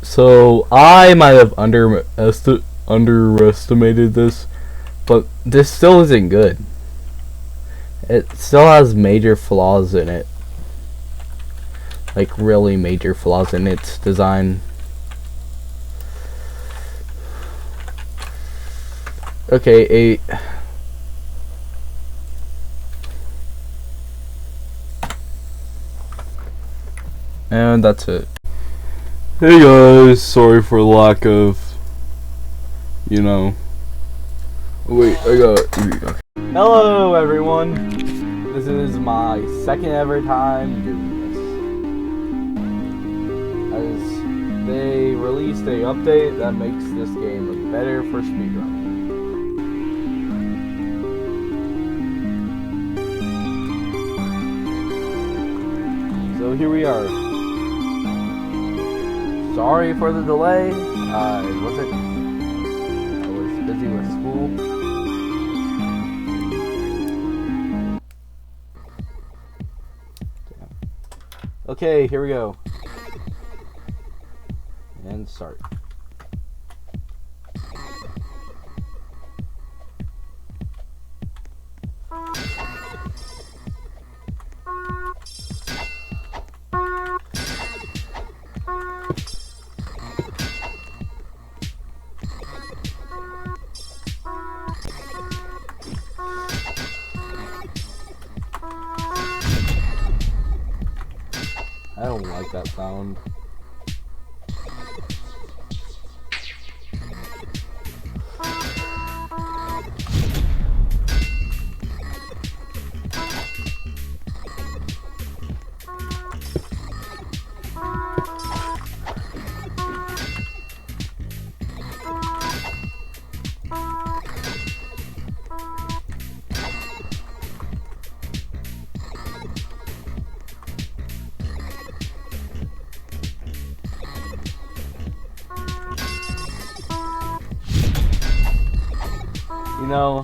So I might have underestimated this, but this still isn't good. It still has major flaws in it. Like really major flaws in its design. Okay, 8. And that's it. Hey guys, sorry for lack of, you know. Wait, I got. Okay. Hello everyone. This is my second ever time doing this. As they released a update that makes this game better for speedrunning. So here we are. Sorry for the delay. I was busy with school. Okay, here we go. And start. I don't like that sound. You know,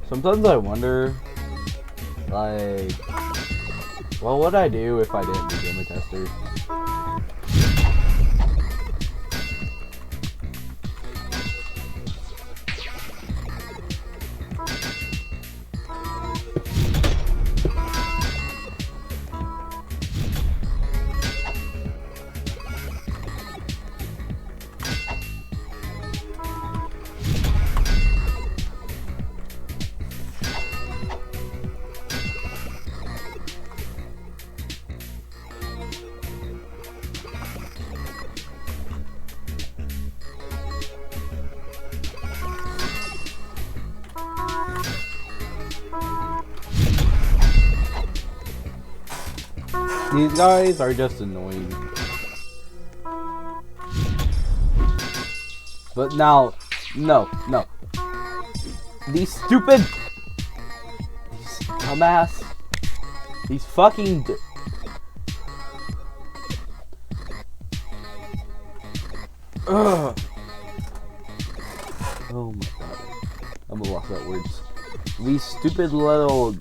sometimes I wonder, like, what would I do if I didn't become a tester? These guys are just annoying. But now, no. These stupid, these dumbass, these fucking. Ugh. Oh my god, I'm a lost at words. These stupid little.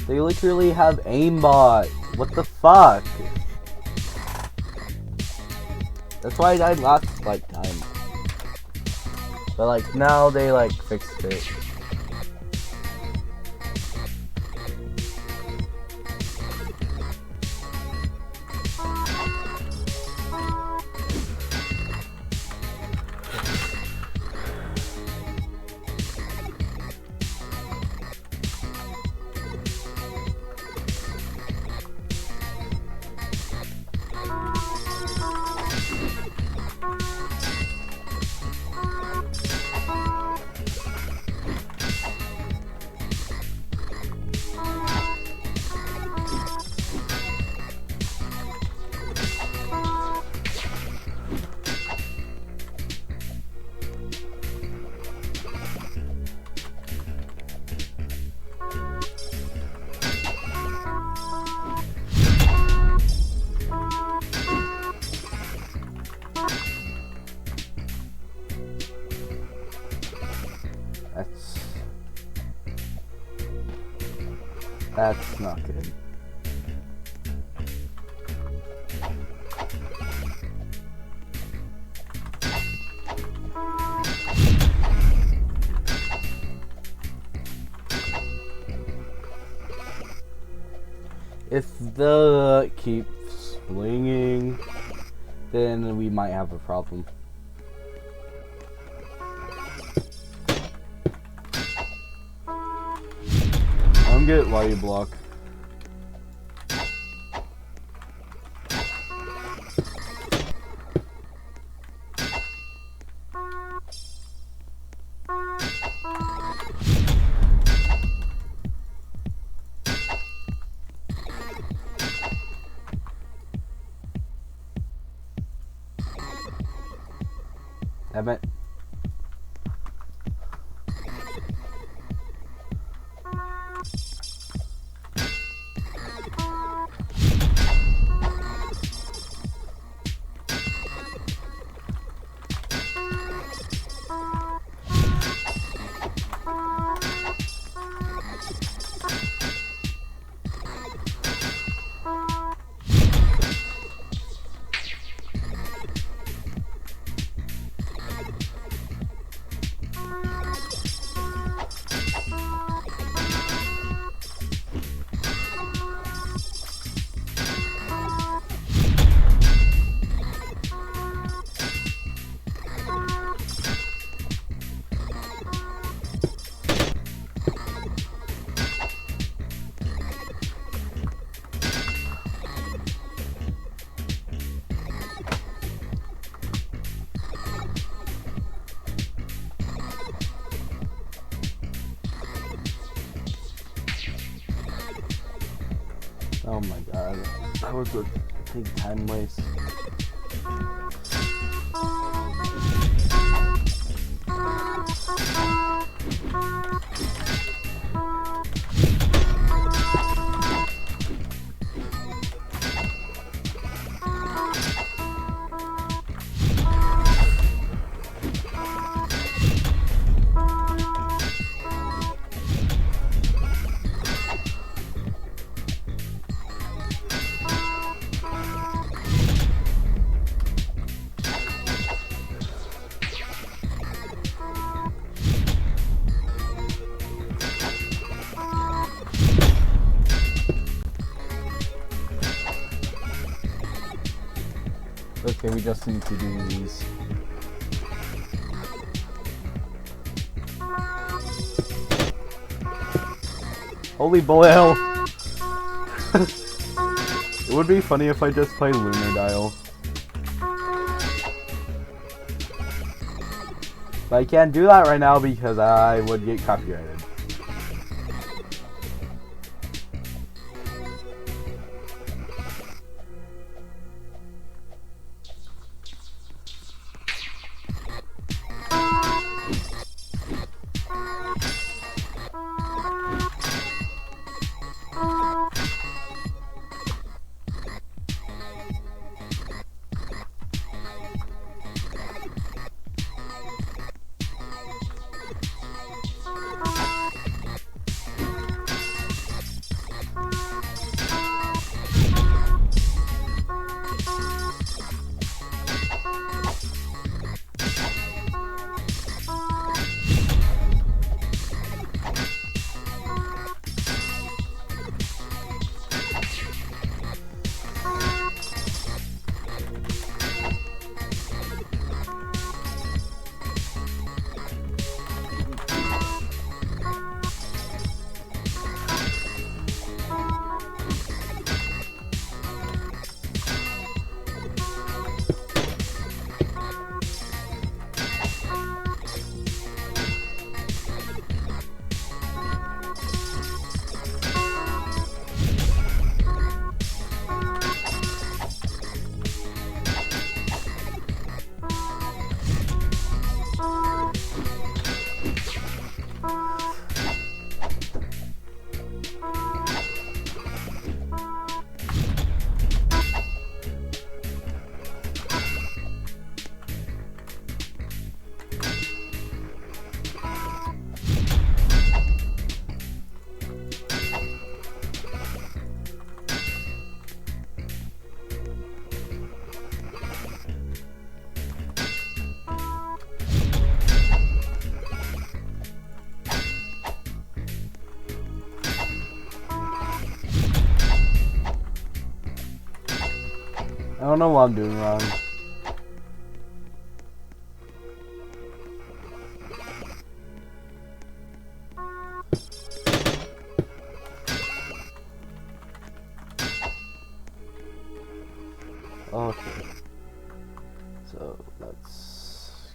They literally have aimbot. What the fuck? That's why I died last time. But like now they like fixed it. That's not good. If the keeps swinging, then we might have a problem. I'm good while you block. Damn it. Oh my god, that was a big time waste. Okay, we just need to do these. Holy boy, hell! It would be funny if I just play Lunar Dial. But I can't do that right now because I would get copyrighted. don't know what I'm doing wrong. Okay. So let's.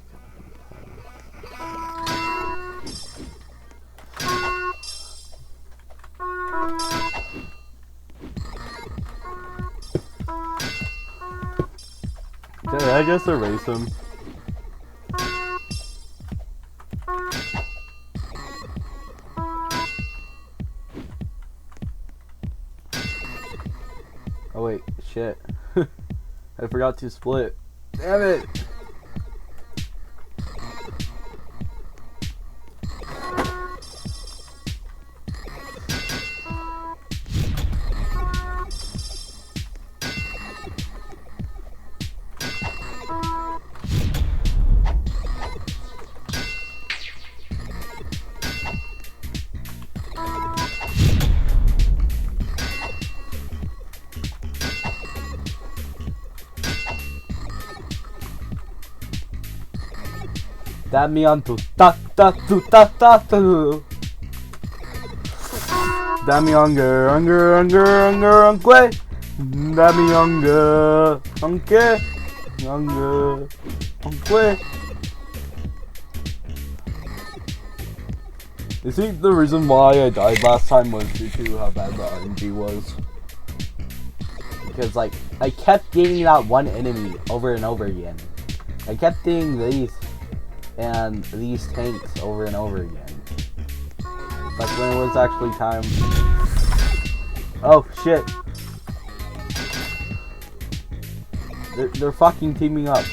Okay, I guess erase him. Oh wait, shit. I forgot to split. Damn it! Dammi on tu ta ta tu ta ta tu. Dammi younger, unque. Dammi younger, unque. You see, the reason why I died last time was due to how bad the RNG was. Because, like, I kept getting that one enemy over and over again. I kept getting these and these tanks over and over again. Like when it was actually time. Oh shit. They're fucking teaming up.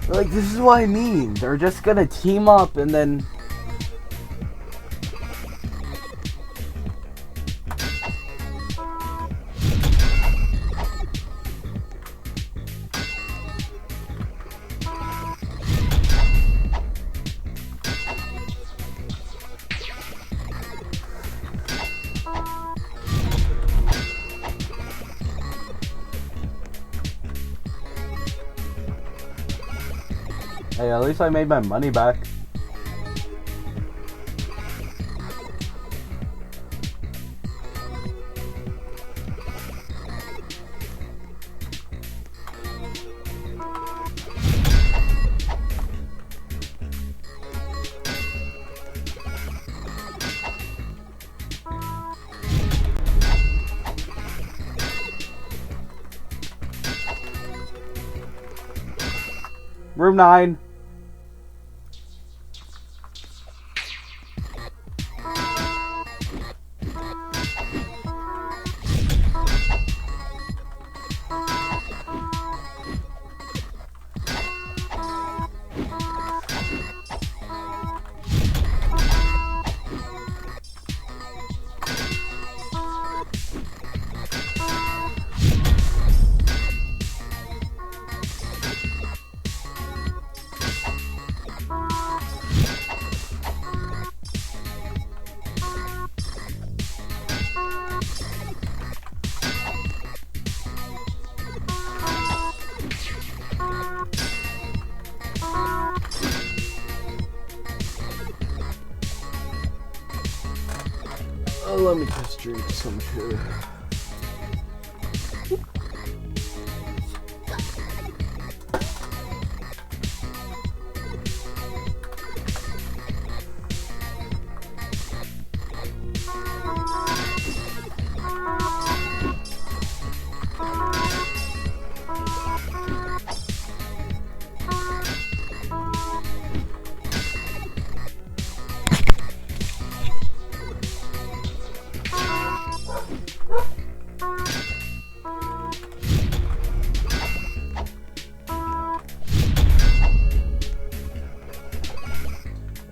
Like, this is what I mean. They're just gonna team up and then. Hey, at least I made my money back. Room 9. Let me just drink some here.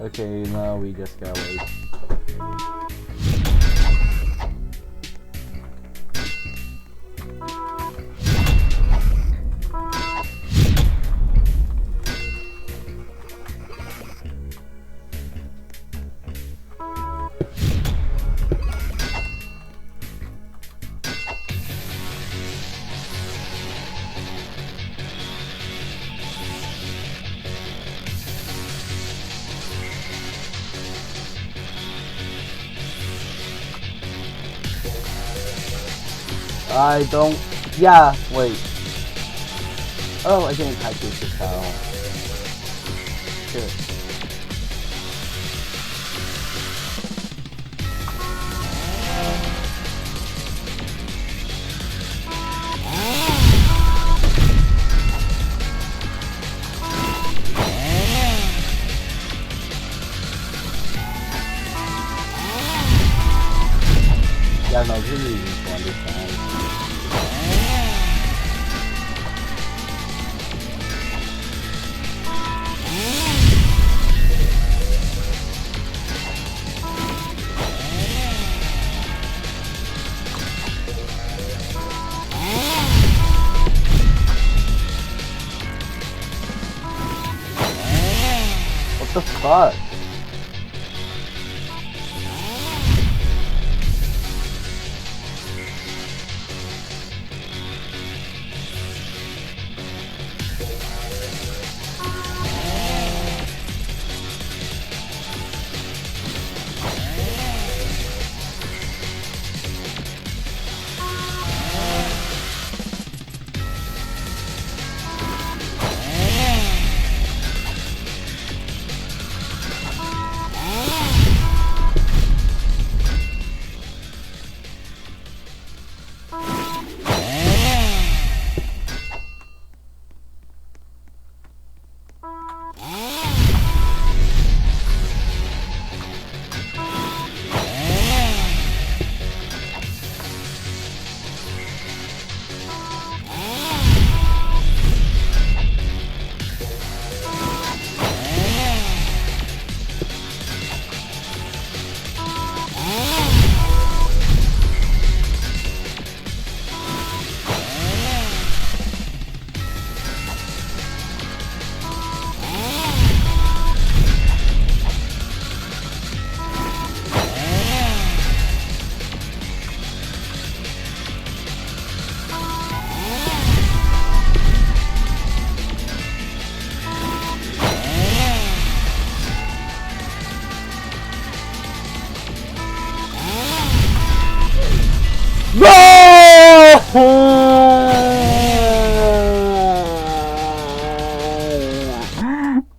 Okay, now we just gotta wait. I don't. Yeah, wait. Oh, I didn't practice this at all. Good. Yeah, no, it's really easy to understand. What the fuck?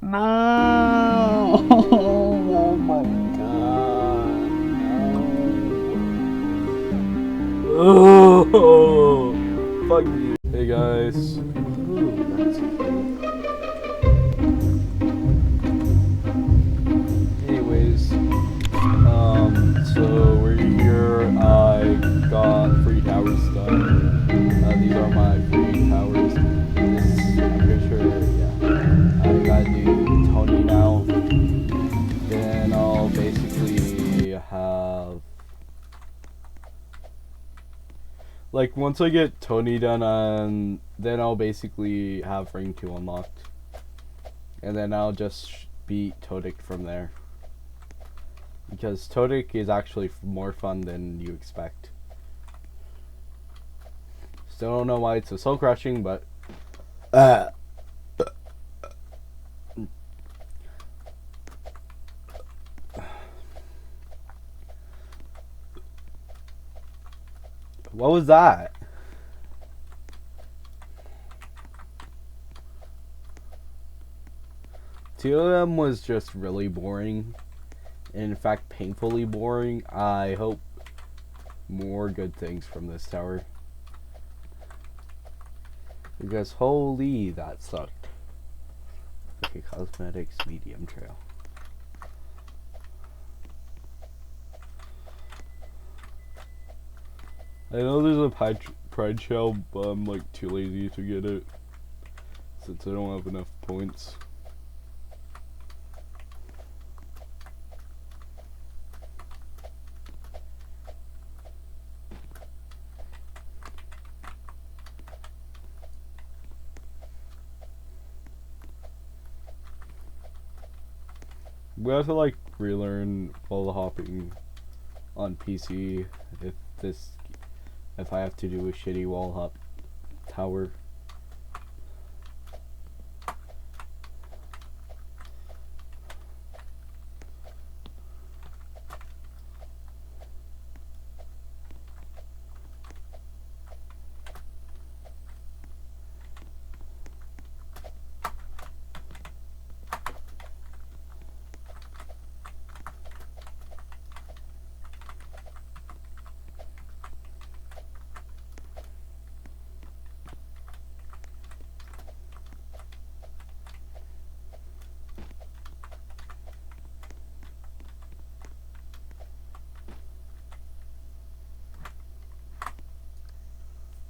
No! Oh my god. No. Oh, fuck you. Hey guys. Ooh, that's cute. Anyways, so we're here. I got 3 towers done. These are my 3 towers. This, I'm pretty sure, yeah. I gotta do Tony now. Then I'll basically have, like, once I get Tony done, then I'll basically have Ring 2 unlocked. And then I'll just beat Todic from there. Because Todic is actually more fun than you expect. Still don't know why it's so soul crushing, but what was that? Two of them was just really boring. In fact, painfully boring. I hope more good things from this tower. Because holy, that sucked. Okay, cosmetics, medium trail. I know there's a pride shell, but I'm like too lazy to get it. Since I don't have enough points. We have to like relearn wall hopping on PC if I have to do a shitty wall hop tower.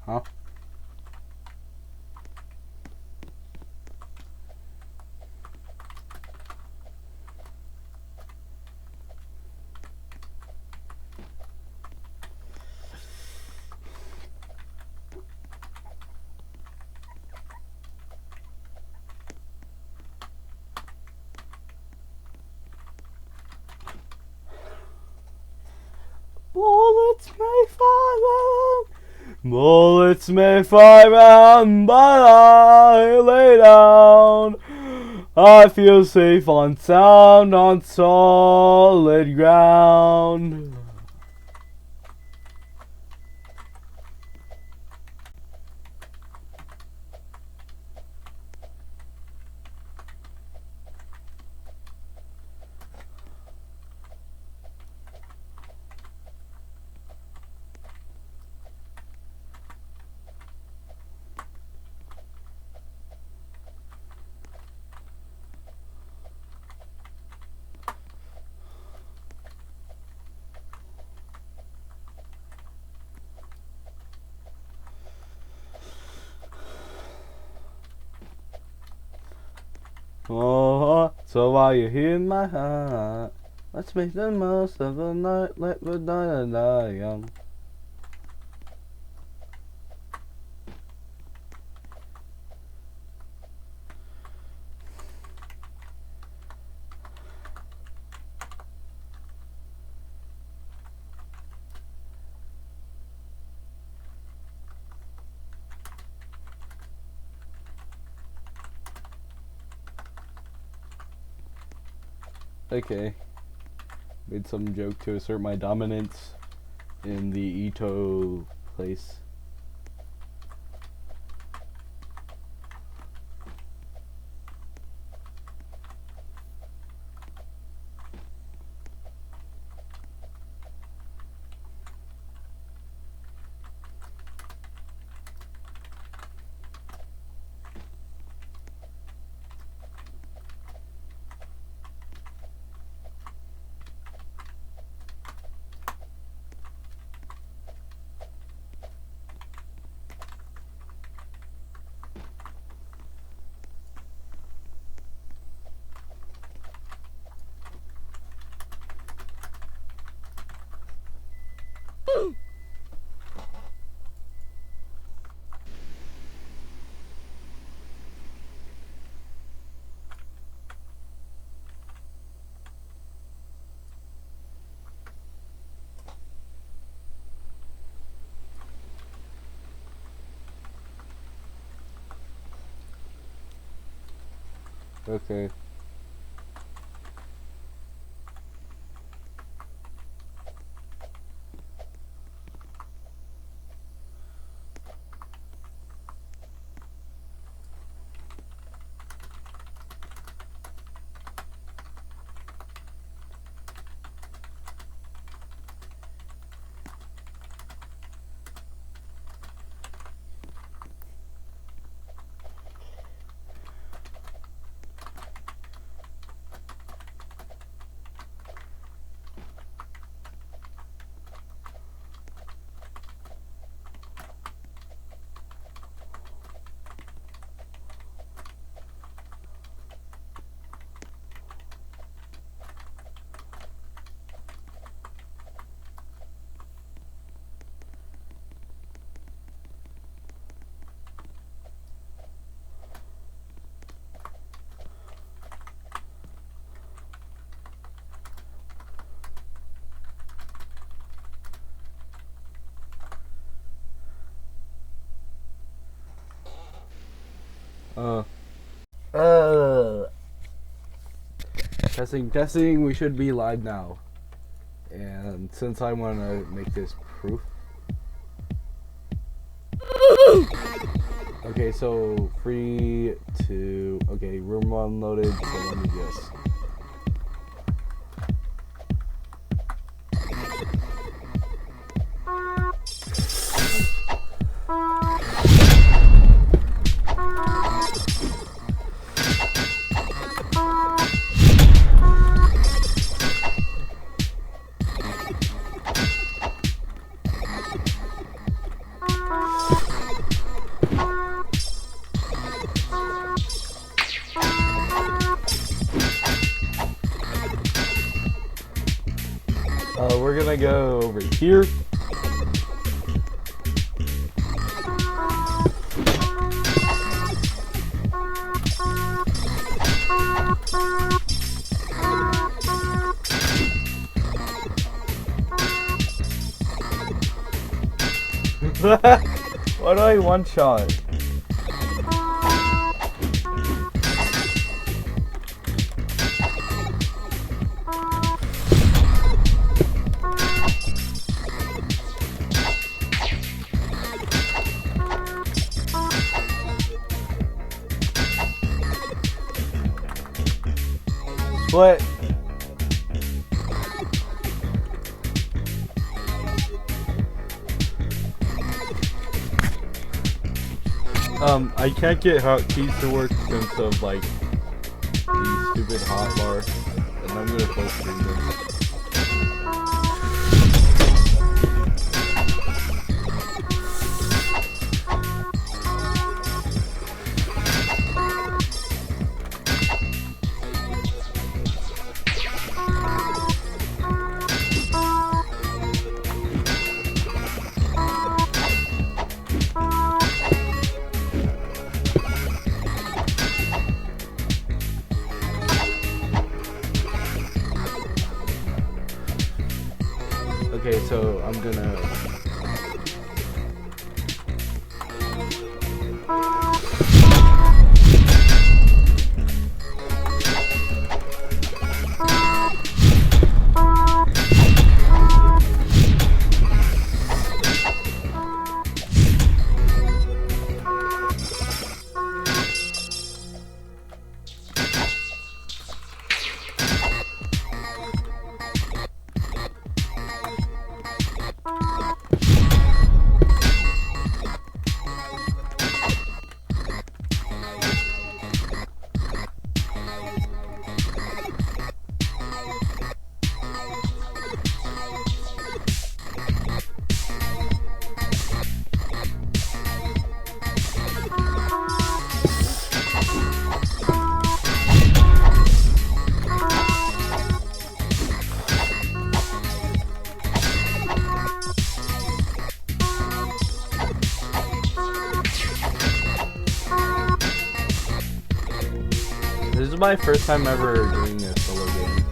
Huh? Bullets may fly round, bullets may fly round, but I lay down. I feel safe on sound, on solid ground. Oh, so while you're here in my heart, let's make the most of the night, let the night die young. Okay. Made some joke to assert my dominance in the etoh place. Okay. Testing, we should be live now. And since I want to make this proof. Okay, so 3, 2, okay, room unloaded, so let me just. We're gonna go over here. Why do I one shot? Split. I can't get hotkeys to work since of like the stupid hotbar, and I'm gonna full screen this. Okay, so I'm gonna. This is my first time ever doing a solo game.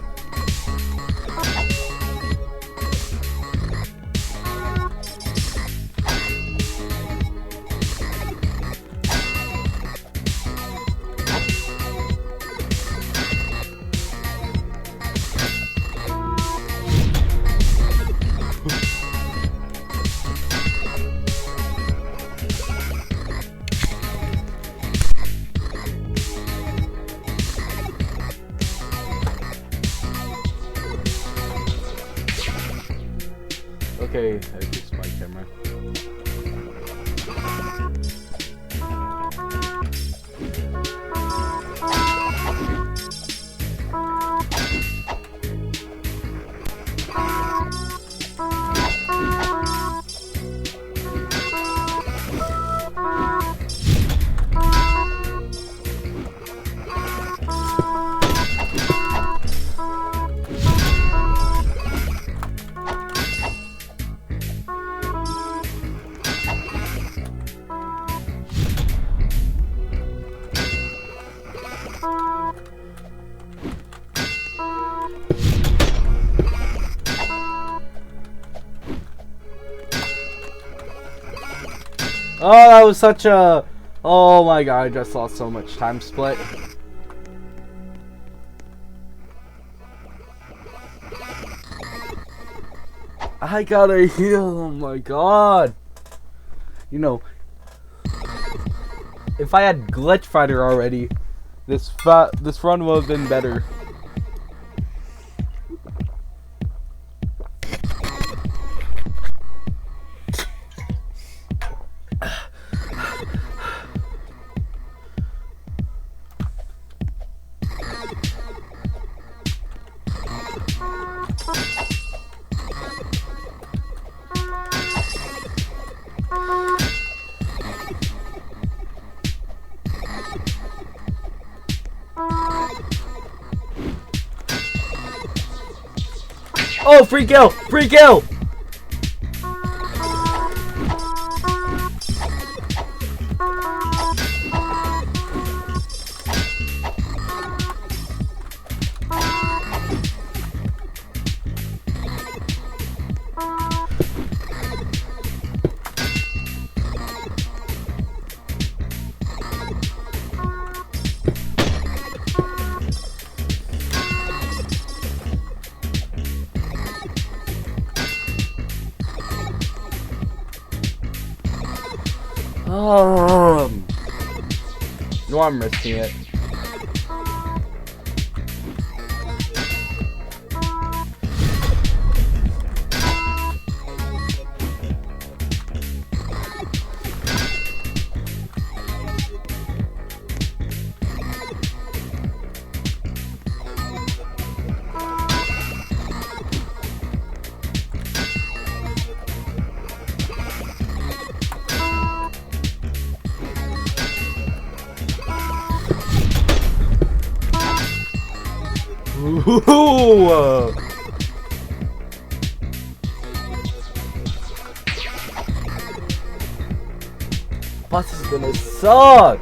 Okay, I fixed my camera. Oh, that was such a... Oh my god, I just lost so much time split. I gotta heal, oh my god. You know, if I had Glitch Fighter already, this run would have been better. Oh, free kill! Free kill! No, I'm risking it. Ooh, boss is gonna suck.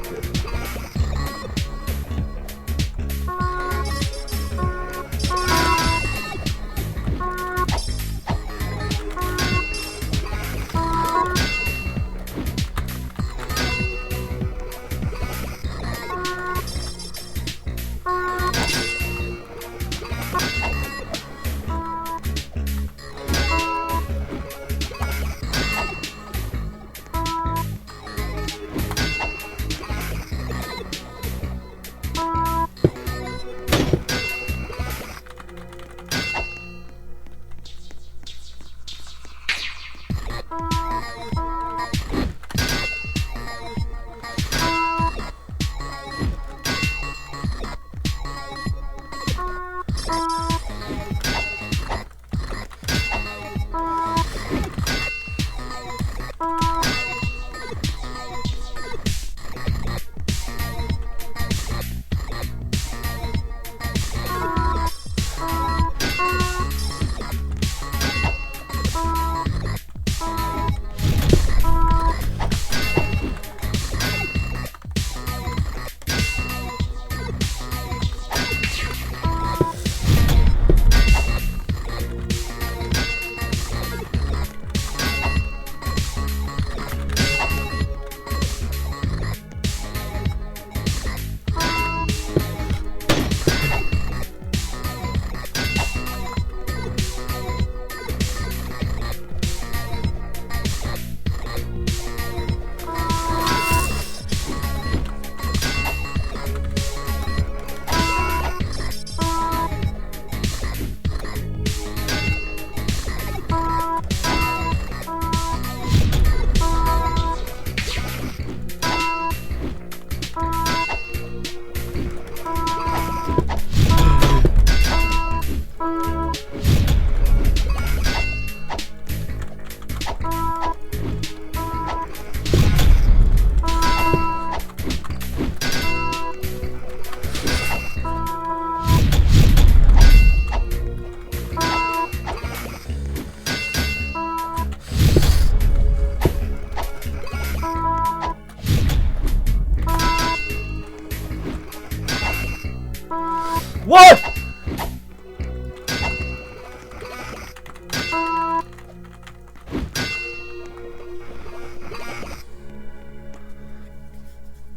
What?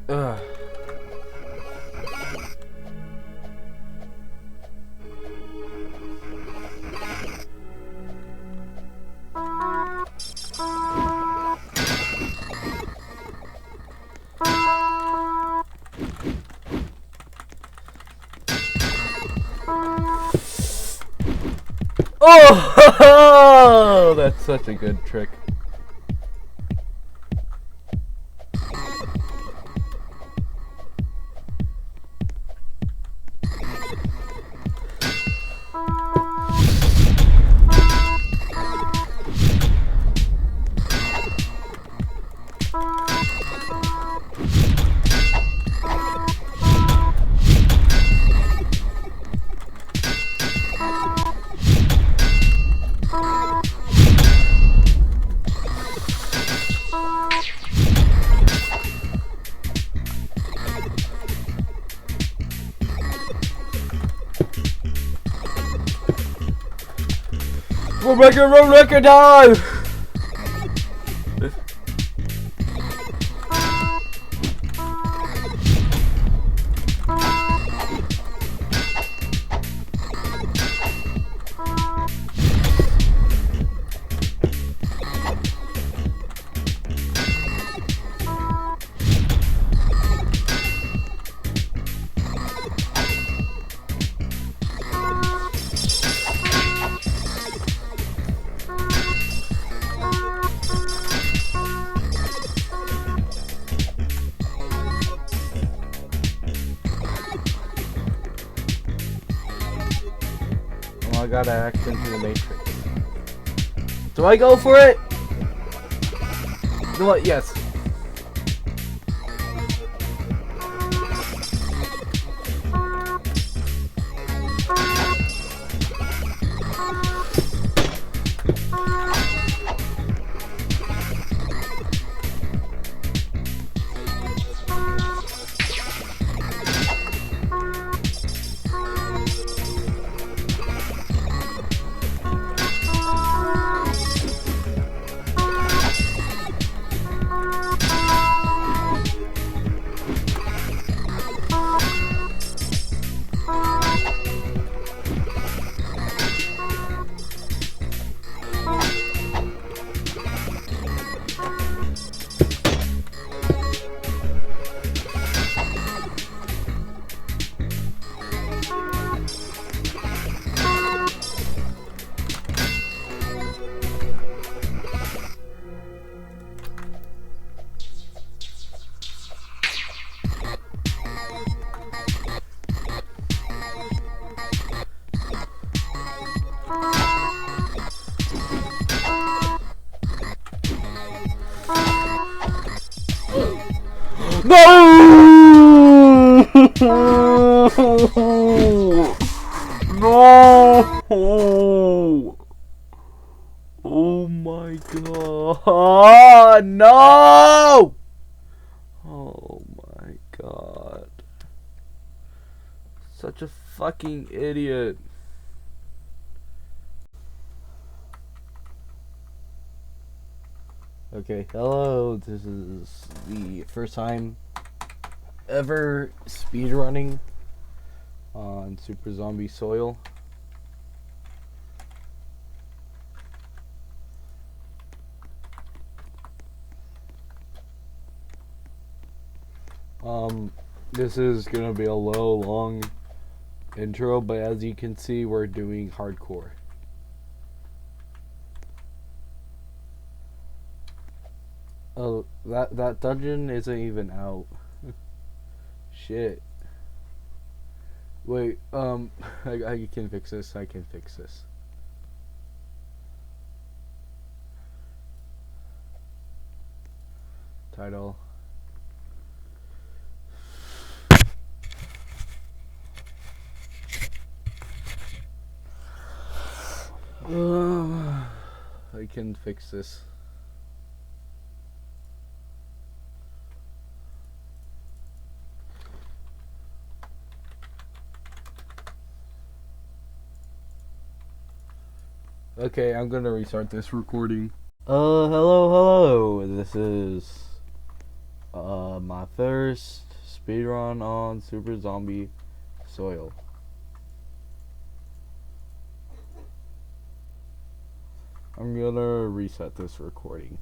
Ugh. Oh, that's such a good trick. We're making road record time! I gotta hack into the Matrix. Do I go for it? You know what? Yes. No! No! Oh my god! No! Oh my god. Such a fucking idiot. Okay, hello, this is the first time ever speedrunning on Super Zombie Soil. This is gonna be a little long intro, but as you can see, we're doing hardcore. Oh, that dungeon isn't even out. Shit. Wait, I can fix this. I can fix this. Title. I can fix this. Okay, I'm gonna restart this recording. Hello. This is my first speedrun on Super Zombie Soil. I'm gonna reset this recording.